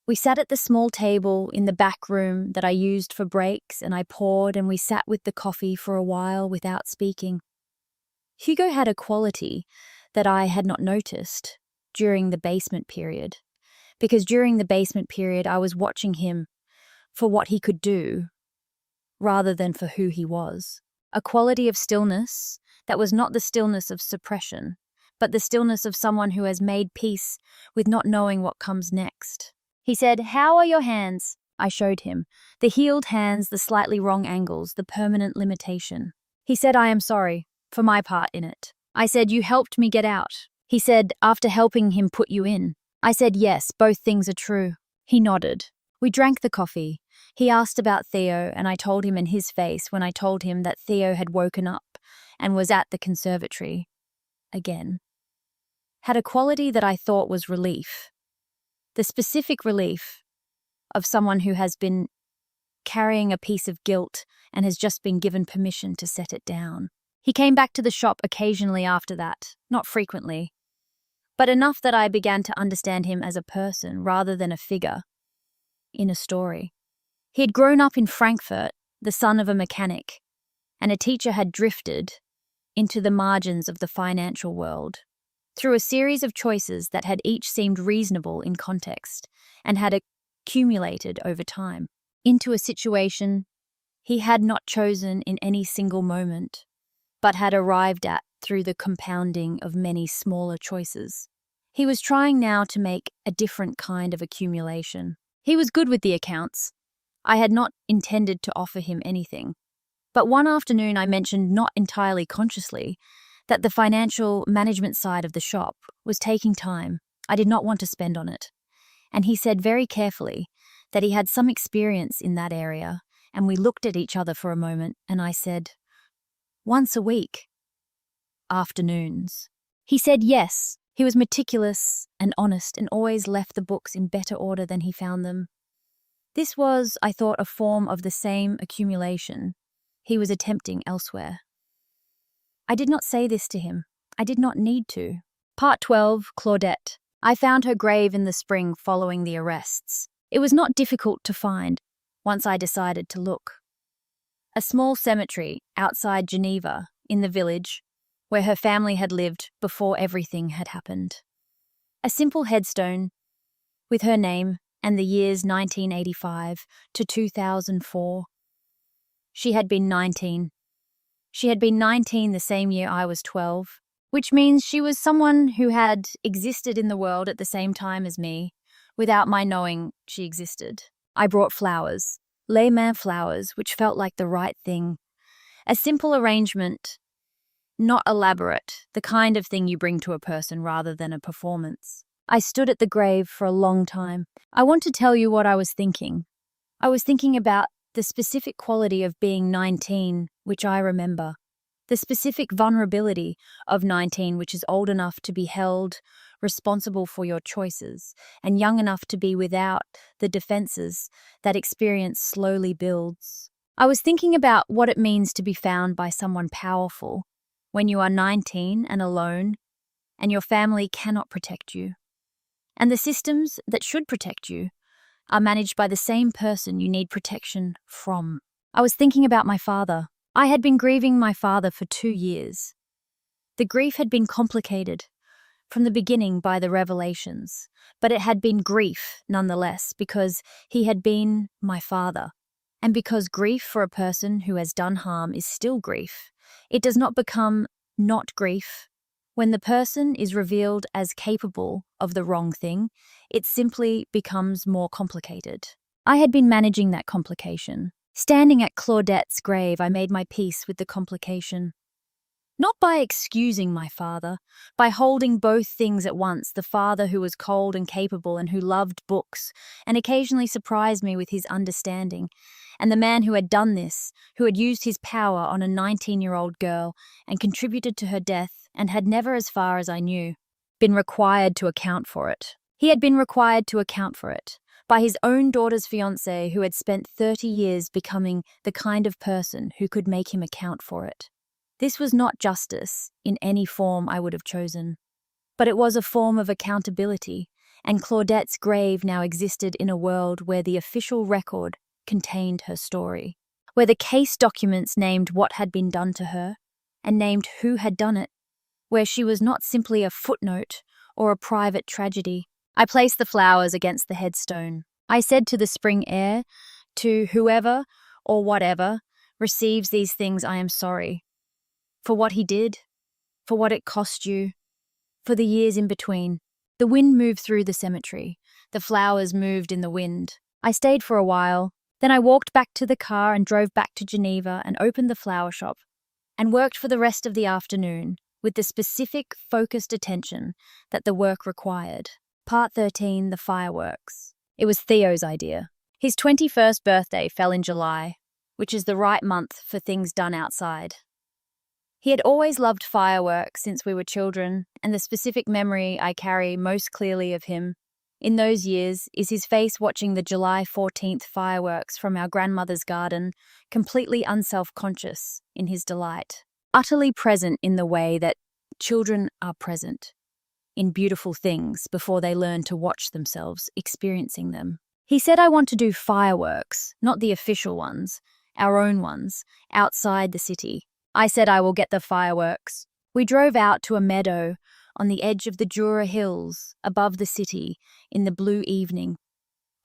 We sat at the small table in the back room that I used for breaks, and I poured and we sat with the coffee for a while without speaking. Hugo had a quality that I had not noticed during the basement period, because during the basement period I was watching him for what he could do rather than for who he was. A quality of stillness that was not the stillness of suppression, but the stillness of someone who has made peace with not knowing what comes next. He said, "How are your hands?" I showed him. The healed hands, the slightly wrong angles, the permanent limitation. He said, "I am sorry for my part in it." I said, "You helped me get out." He said, "After helping him put you in." I said, "Yes, both things are true." He nodded. We drank the coffee. He asked about Theo, and I told him in his face when I told him that Theo had woken up and was at the conservatory again. had a quality that I thought was relief. The specific relief of someone who has been carrying a piece of guilt and has just been given permission to set it down. He came back to the shop occasionally after that, not frequently, but enough that I began to understand him as a person rather than a figure in a story. He had grown up in Frankfurt, the son of a mechanic, and a teacher had drifted into the margins of the financial world through a series of choices that had each seemed reasonable in context and had accumulated over time into a situation he had not chosen in any single moment, but had arrived at through the compounding of many smaller choices. He was trying now to make a different kind of accumulation. He was good with the accounts. I had not intended to offer him anything. But one afternoon I mentioned, not entirely consciously, that the financial management side of the shop was taking time I did not want to spend on it. And he said very carefully that he had some experience in that area, and we looked at each other for a moment, and I said, "Once a week. Afternoons." He said yes. He was meticulous and honest and always left the books in better order than he found them. This was, I thought, a form of the same accumulation he was attempting elsewhere. I did not say this to him. I did not need to. Part 12, Claudette. I found her grave in the spring following the arrests. It was not difficult to find, once I decided to look. A small cemetery outside Geneva, in the village, where her family had lived before everything had happened. A simple headstone with her name and the years 1985 to 2004. She had been 19. She had been 19 the same year I was 12, which means she was someone who had existed in the world at the same time as me, without my knowing she existed. I brought flowers, les mains flowers, which felt like the right thing. A simple arrangement, not elaborate, the kind of thing you bring to a person rather than a performance. I stood at the grave for a long time. I want to tell you what I was thinking. I was thinking about the specific quality of being 19, which I remember. The specific vulnerability of 19, which is old enough to be held responsible for your choices, and young enough to be without the defenses that experience slowly builds. I was thinking about what it means to be found by someone powerful when you are 19 and alone, and your family cannot protect you. And the systems that should protect you are managed by the same person you need protection from. I was thinking about my father. I had been grieving my father for 2 years. The grief had been complicated from the beginning by the revelations, but it had been grief nonetheless because he had been my father. And because grief for a person who has done harm is still grief, it does not become not grief. When the person is revealed as capable of the wrong thing, it simply becomes more complicated. I had been managing that complication. Standing at Claudette's grave, I made my peace with the complication. Not by excusing my father, by holding both things at once, the father who was cold and capable and who loved books and occasionally surprised me with his understanding, and the man who had done this, who had used his power on a 19-year-old girl and contributed to her death and had never, as far as I knew, been required to account for it. He had been required to account for it by his own daughter's fiancé who had spent 30 years becoming the kind of person who could make him account for it. This was not justice in any form I would have chosen, but it was a form of accountability, and Claudette's grave now existed in a world where the official record contained her story, where the case documents named what had been done to her and named who had done it, where she was not simply a footnote or a private tragedy. I placed the flowers against the headstone. I said to the spring air, to whoever or whatever receives these things, I am sorry. For what he did, for what it cost you, for the years in between. The wind moved through the cemetery. The flowers moved in the wind. I stayed for a while. Then I walked back to the car and drove back to Geneva and opened the flower shop and worked for the rest of the afternoon with the specific, focused attention that the work required. Part 13, the fireworks. It was Theo's idea. His 21st birthday fell in July, which is the right month for things done outside. He had always loved fireworks since we were children, and the specific memory I carry most clearly of him in those years is his face watching the July 14th fireworks from our grandmother's garden, completely unself-conscious in his delight, utterly present in the way that children are present in beautiful things before they learn to watch themselves experiencing them. He said, "I want to do fireworks, not the official ones, our own ones, outside the city." I said, "I will get the fireworks." We drove out to a meadow on the edge of the Jura Hills above the city in the blue evening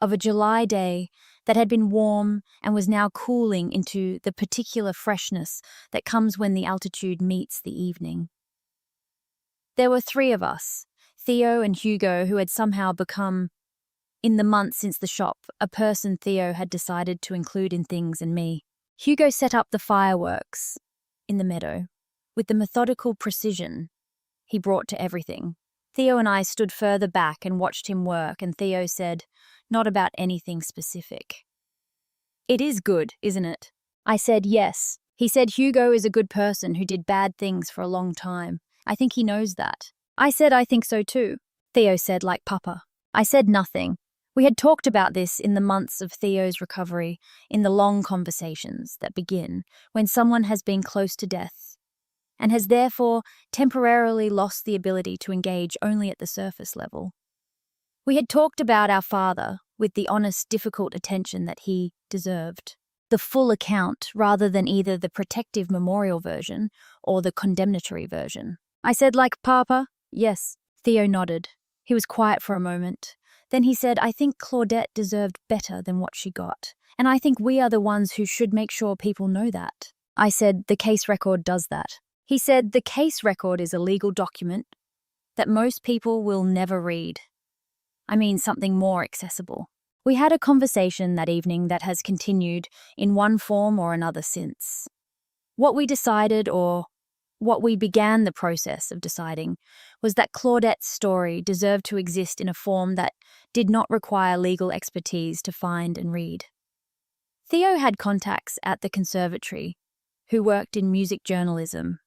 of a July day that had been warm and was now cooling into the particular freshness that comes when the altitude meets the evening. There were three of us, Theo and Hugo, who had somehow become, in the months since the shop, a person Theo had decided to include in things and me. Hugo set up the fireworks in the meadow with the methodical precision he brought to everything. Theo and I stood further back and watched him work, and Theo said, "Not about anything specific." "It is good, isn't it?" I said, "Yes." He said, "Hugo is a good person who did bad things for a long time. I think he knows that." I said, "I think so too." Theo said, "Like Papa." I said nothing. We had talked about this in the months of Theo's recovery, in the long conversations that begin when someone has been close to death and has therefore temporarily lost the ability to engage only at the surface level. We had talked about our father with the honest, difficult attention that he deserved. The full account rather than either the protective memorial version or the condemnatory version. I said, "Like Papa?" "Yes." Theo nodded. He was quiet for a moment. Then he said, "I think Claudette deserved better than what she got, and I think we are the ones who should make sure people know that." I said, "The case record does that." He said, "The case record is a legal document that most people will never read. I mean something more accessible." We had a conversation that evening that has continued in one form or another since. What we decided, or what we began the process of deciding, was that Claudette's story deserved to exist in a form that did not require legal expertise to find and read. Theo had contacts at the conservatory who worked in music journalism.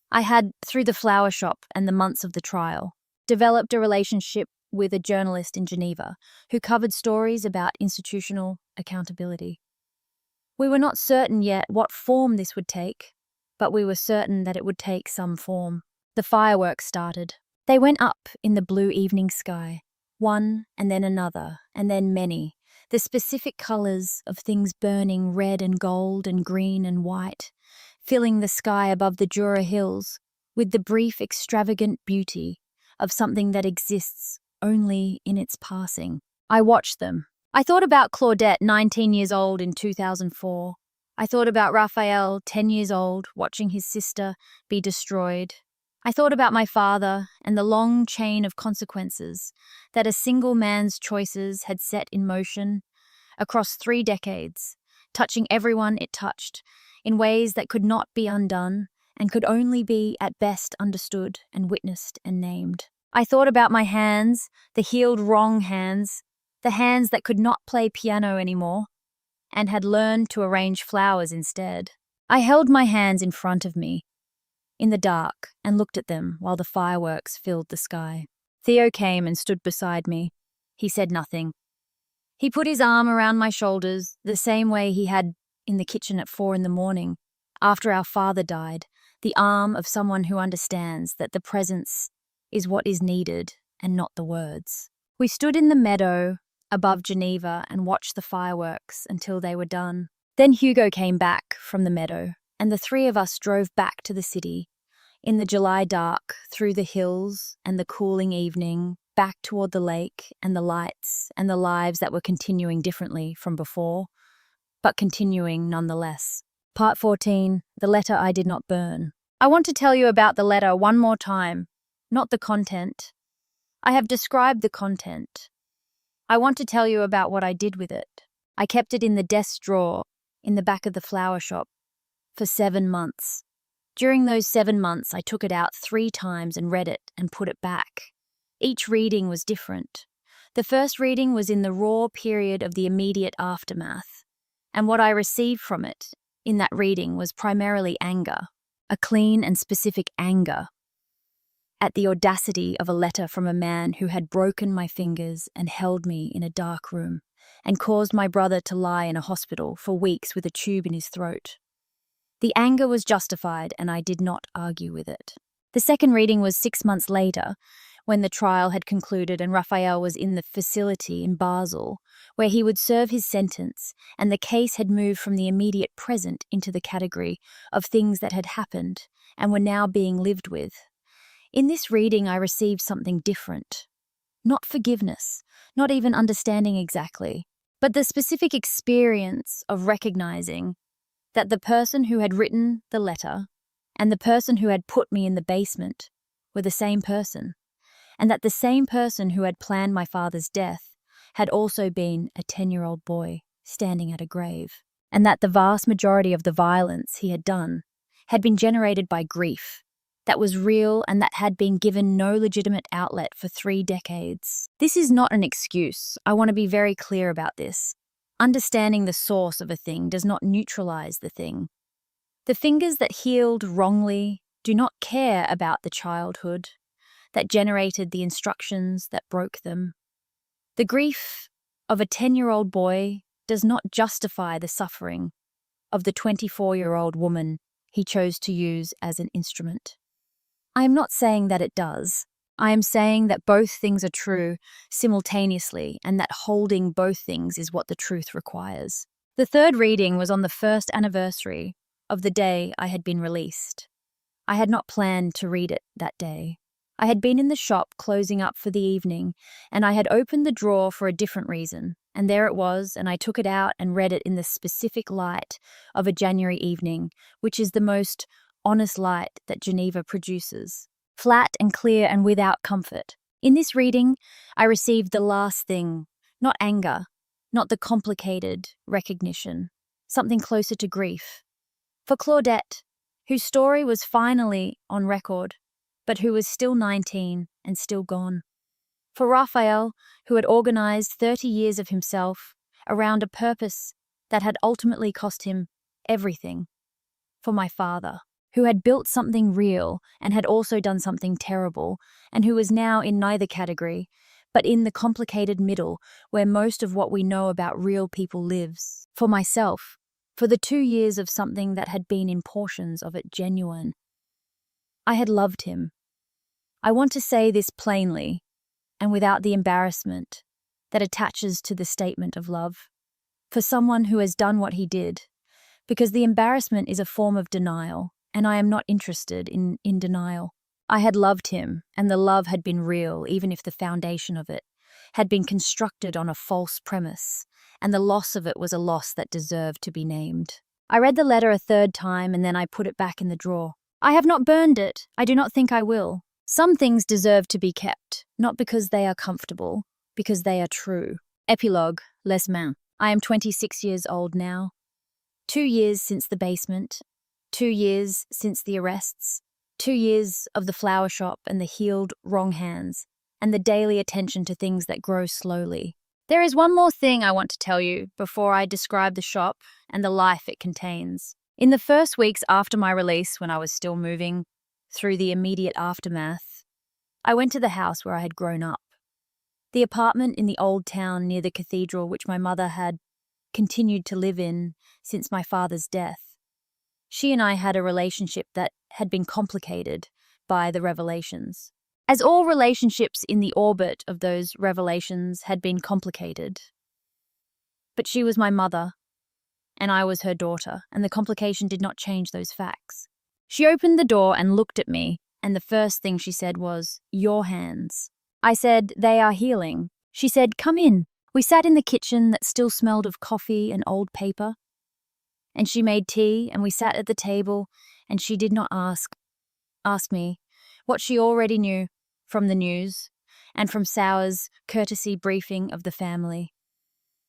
I had, through the flower shop and the months of the trial, developed a relationship with a journalist in Geneva who covered stories about institutional accountability. We were not certain yet what form this would take, but we were certain that it would take some form. The fireworks started. They went up in the blue evening sky, one and then another, and then many, the specific colours of things burning red and gold and green and white, filling the sky above the Jura Hills with the brief, extravagant beauty of something that exists only in its passing. I watched them. I thought about Claudette, 19 years old in 2004. I thought about Raphael, 10 years old, watching his sister be destroyed. I thought about my father and the long chain of consequences that a single man's choices had set in motion across 3 decades, touching everyone it touched in ways that could not be undone and could only be at best understood and witnessed and named. I thought about my hands, the healed wrong hands, the hands that could not play piano anymore and had learned to arrange flowers instead. I held my hands in front of me, in the dark, and looked at them while the fireworks filled the sky. Theo came and stood beside me. He said nothing. He put his arm around my shoulders the same way he had in the kitchen at 4 a.m, after our father died, the arm of someone who understands that the presence is what is needed and not the words. We stood in the meadow above Geneva and watched the fireworks until they were done. Then Hugo came back from the meadow, and the 3 of us drove back to the city, in the July dark, through the hills and the cooling evening, back toward the lake and the lights and the lives that were continuing differently from before, but continuing nonetheless. Part 14, the letter I did not burn. I want to tell you about the letter one more time, not the content. I have described the content. I want to tell you about what I did with it. I kept it in the desk drawer in the back of the flower shop for 7 months. During those 7 months, I took it out 3 times and read it and put it back. Each reading was different. The first reading was in the raw period of the immediate aftermath, and what I received from it in that reading was primarily anger. a clean and specific anger at the audacity of a letter from a man who had broken my fingers and held me in a dark room and caused my brother to lie in a hospital for weeks with a tube in his throat. The anger was justified, and I did not argue with it. The second reading was 6 months later, when the trial had concluded and Raphael was in the facility in Basel, where he would serve his sentence, and the case had moved from the immediate present into the category of things that had happened and were now being lived with. In this reading, I received something different. Not forgiveness, not even understanding exactly, but the specific experience of recognizing that the person who had written the letter and the person who had put me in the basement were the same person, and that the same person who had planned my father's death had also been a 10-year-old boy standing at a grave, and that the vast majority of the violence he had done had been generated by grief that was real and that had been given no legitimate outlet for 3 decades. This is not an excuse. I want to be very clear about this. Understanding the source of a thing does not neutralize the thing. The fingers that healed wrongly do not care about the childhood that generated the instructions that broke them. The grief of a 10-year-old boy does not justify the suffering of the 24-year-old woman he chose to use as an instrument. I am not saying that it does. I am saying that both things are true simultaneously and that holding both things is what the truth requires. The third reading was on the first anniversary of the day I had been released. I had not planned to read it that day. I had been in the shop closing up for the evening, and I had opened the drawer for a different reason, and there it was, and I took it out and read it in the specific light of a January evening, which is the most honest light that Geneva produces. Flat and clear and without comfort. In this reading, I received the last thing, not anger, not the complicated recognition, something closer to grief. For Claudette, whose story was finally on record, but who was still 19 and still gone. For Raphael, who had organized 30 years of himself around a purpose that had ultimately cost him everything. For my father, who had built something real and had also done something terrible, and who was now in neither category, but in the complicated middle where most of what we know about real people lives. For myself, for the 2 years of something that had been in portions of it genuine. I had loved him. I want to say this plainly, and without the embarrassment that attaches to the statement of love, for someone who has done what he did, because the embarrassment is a form of denial, and I am not interested in denial. I had loved him, and the love had been real, even if the foundation of it had been constructed on a false premise, and the loss of it was a loss that deserved to be named. I read the letter a third time, and then I put it back in the drawer. I have not burned it. I do not think I will. Some things deserve to be kept, not because they are comfortable, because they are true. Epilogue, Les Mains. I am 26 years old now. 2 years since the basement. 2 years since the arrests, 2 years of the flower shop and the healed wrong hands, and the daily attention to things that grow slowly. There is one more thing I want to tell you before I describe the shop and the life it contains. In the first weeks after my release, when I was still moving through the immediate aftermath, I went to the house where I had grown up. The apartment in the old town near the cathedral which my mother had continued to live in since my father's death. She and I had a relationship that had been complicated by the revelations. As all relationships in the orbit of those revelations had been complicated. But she was my mother, and I was her daughter, and the complication did not change those facts. She opened the door and looked at me, and the first thing she said was, "Your hands." I said, "They are healing." She said, "Come in." We sat in the kitchen that still smelled of coffee and old paper. And she made tea, and we sat at the table, and she did not ask me what she already knew from the news and from Sauer's courtesy briefing of the family.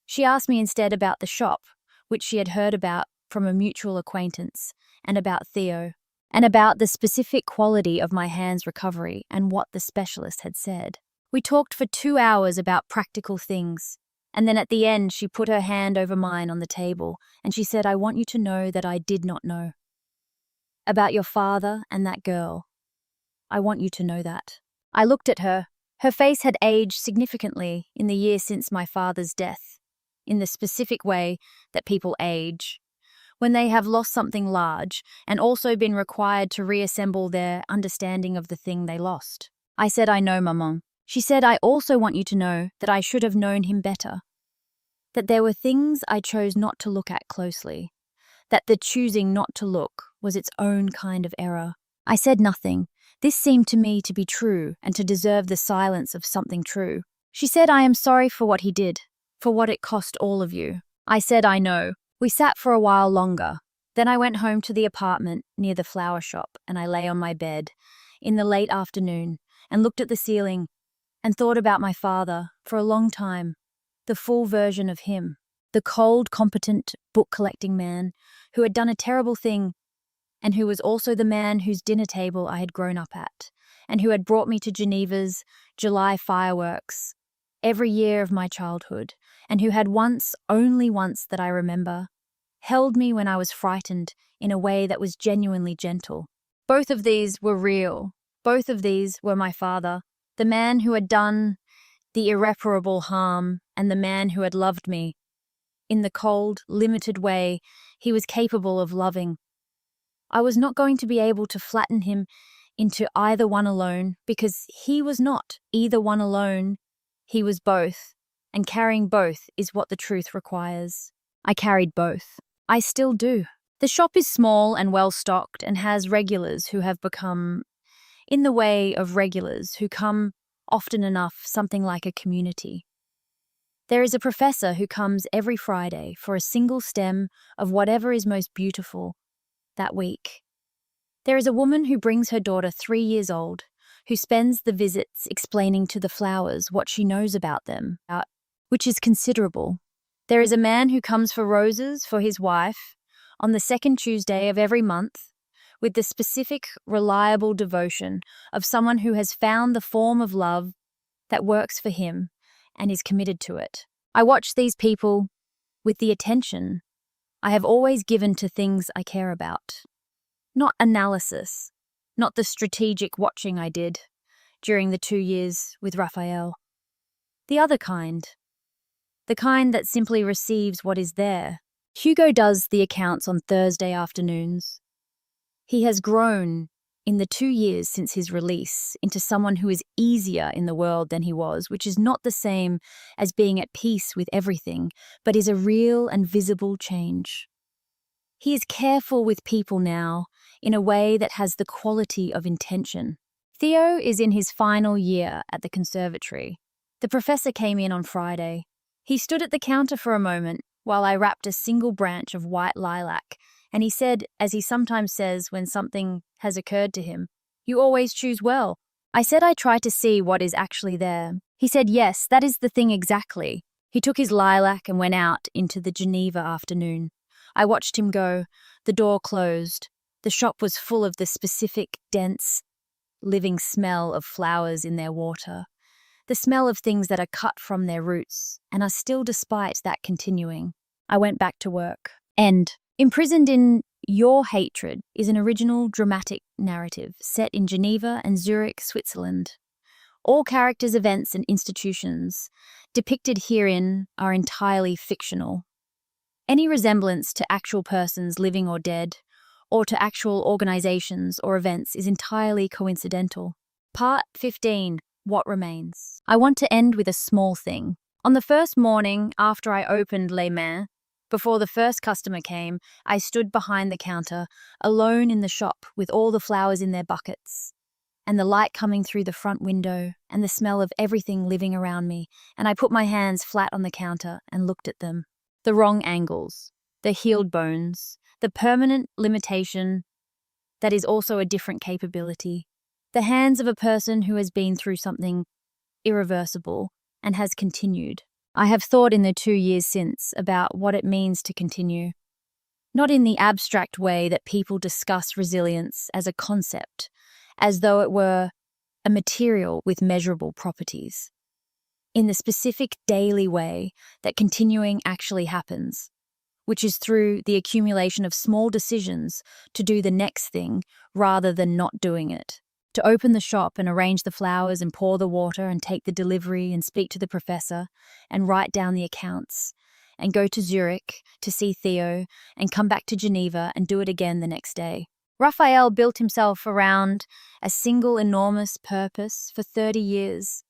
She asked me instead about the shop, which she had heard about from a mutual acquaintance, and about Theo, and about the specific quality of my hand's recovery and what the specialist had said. We talked for 2 hours about practical things. And then at the end, she put her hand over mine on the table, and she said, "I want you to know that I did not know." about your father and that girl. I want you to know that." I looked at her. Her face had aged significantly in the year since my father's death, in the specific way that people age, when they have lost something large and also been required to reassemble their understanding of the thing they lost. I said, "I know, Maman." She said, "I also want you to know that I should have known him better, that there were things I chose not to look at closely, that the choosing not to look was its own kind of error." I said nothing. This seemed to me to be true and to deserve the silence of something true. She said, "I am sorry for what he did, for what it cost all of you." I said, "I know." We sat for a while longer. Then I went home to the apartment near the flower shop and I lay on my bed in the late afternoon and looked at the ceiling and thought about my father for a long time, the full version of him, the cold, competent, book-collecting man who had done a terrible thing and who was also the man whose dinner table I had grown up at, and who had brought me to Geneva's July fireworks every year of my childhood, and who had once, only once that I remember, held me when I was frightened in a way that was genuinely gentle. Both of these were real. Both of these were my father, the man who had done the irreparable harm, and the man who had loved me in the cold, limited way he was capable of loving. I was not going to be able to flatten him into either one alone, because he was not either one alone. He was both, and carrying both is what the truth requires. I carried both. I still do. The shop is small and well-stocked and has regulars who have become, in the way of regulars who come often enough, something like a community. There is a professor who comes every Friday for a single stem of whatever is most beautiful that week. There is a woman who brings her daughter 3 years old, who spends the visits explaining to the flowers what she knows about them, which is considerable. There is a man who comes for roses for his wife on the second Tuesday of every month, with the specific, reliable devotion of someone who has found the form of love that works for him and is committed to it. I watch these people with the attention I have always given to things I care about. Not analysis, not the strategic watching I did during the 2 years with Raphael. The other kind. The kind that simply receives what is there. Hugo does the accounts on Thursday afternoons. He has grown in the 2 years since his release into someone who is easier in the world than he was, which is not the same as being at peace with everything, but is a real and visible change. He is careful with people now in a way that has the quality of intention. Theo is in his final year at the conservatory. The professor came in on Friday. He stood at the counter for a moment while I wrapped a single branch of white lilac, and he said, as he sometimes says when something has occurred to him, "You always choose well." I said I try to see what is actually there. He said, "Yes, that is the thing exactly." He took his lilac and went out into the Geneva afternoon. I watched him go. The door closed. The shop was full of the specific, dense, living smell of flowers in their water. The smell of things that are cut from their roots and are still despite that continuing. I went back to work. End. Imprisoned in Your Hatred is an original dramatic narrative set in Geneva and Zurich, Switzerland. All characters, events, and institutions depicted herein are entirely fictional. Any resemblance to actual persons living or dead, or to actual organizations or events is entirely coincidental. Part 15. What Remains. I want to end with a small thing. On the first morning after I opened Les Mains, before the first customer came, I stood behind the counter, alone in the shop with all the flowers in their buckets, and the light coming through the front window, and the smell of everything living around me, and I put my hands flat on the counter and looked at them. The wrong angles, the healed bones, the permanent limitation that is also a different capability, the hands of a person who has been through something irreversible and has continued. I have thought in the 2 years since about what it means to continue. Not in the abstract way that people discuss resilience as a concept, as though it were a material with measurable properties. In the specific daily way that continuing actually happens, which is through the accumulation of small decisions to do the next thing rather than not doing it. To open the shop and arrange the flowers and pour the water and take the delivery and speak to the professor and write down the accounts and go to Zurich to see Theo and come back to Geneva and do it again the next day. Raphael built himself around a single enormous purpose for 30 years.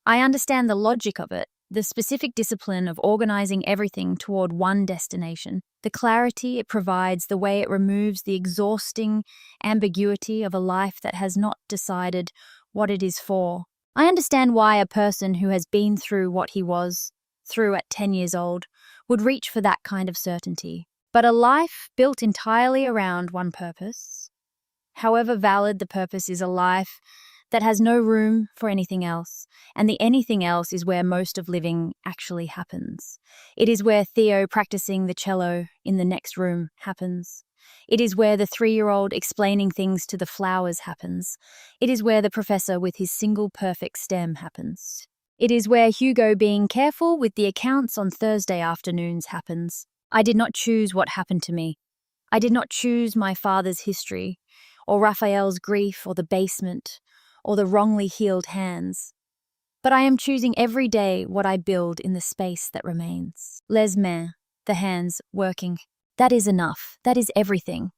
I understand the logic of it, the specific discipline of organizing everything toward one destination, the clarity it provides, the way it removes the exhausting ambiguity of a life that has not decided what it is for. I understand why a person who has been through what he was through at 10 years old would reach for that kind of certainty. But a life built entirely around one purpose, however valid the purpose, is a life that has no room for anything else, and the anything else is where most of living actually happens. It is where Theo practicing the cello in the next room happens. It is where the 3-year-old explaining things to the flowers happens. It is where the professor with his single perfect stem happens. It is where Hugo being careful with the accounts on Thursday afternoons happens. I did not choose what happened to me. I did not choose my father's history, or Raphael's grief, or the basement, or the wrongly healed hands. But I am choosing every day what I build in the space that remains. Les mains, the hands, working. That is enough. That is everything.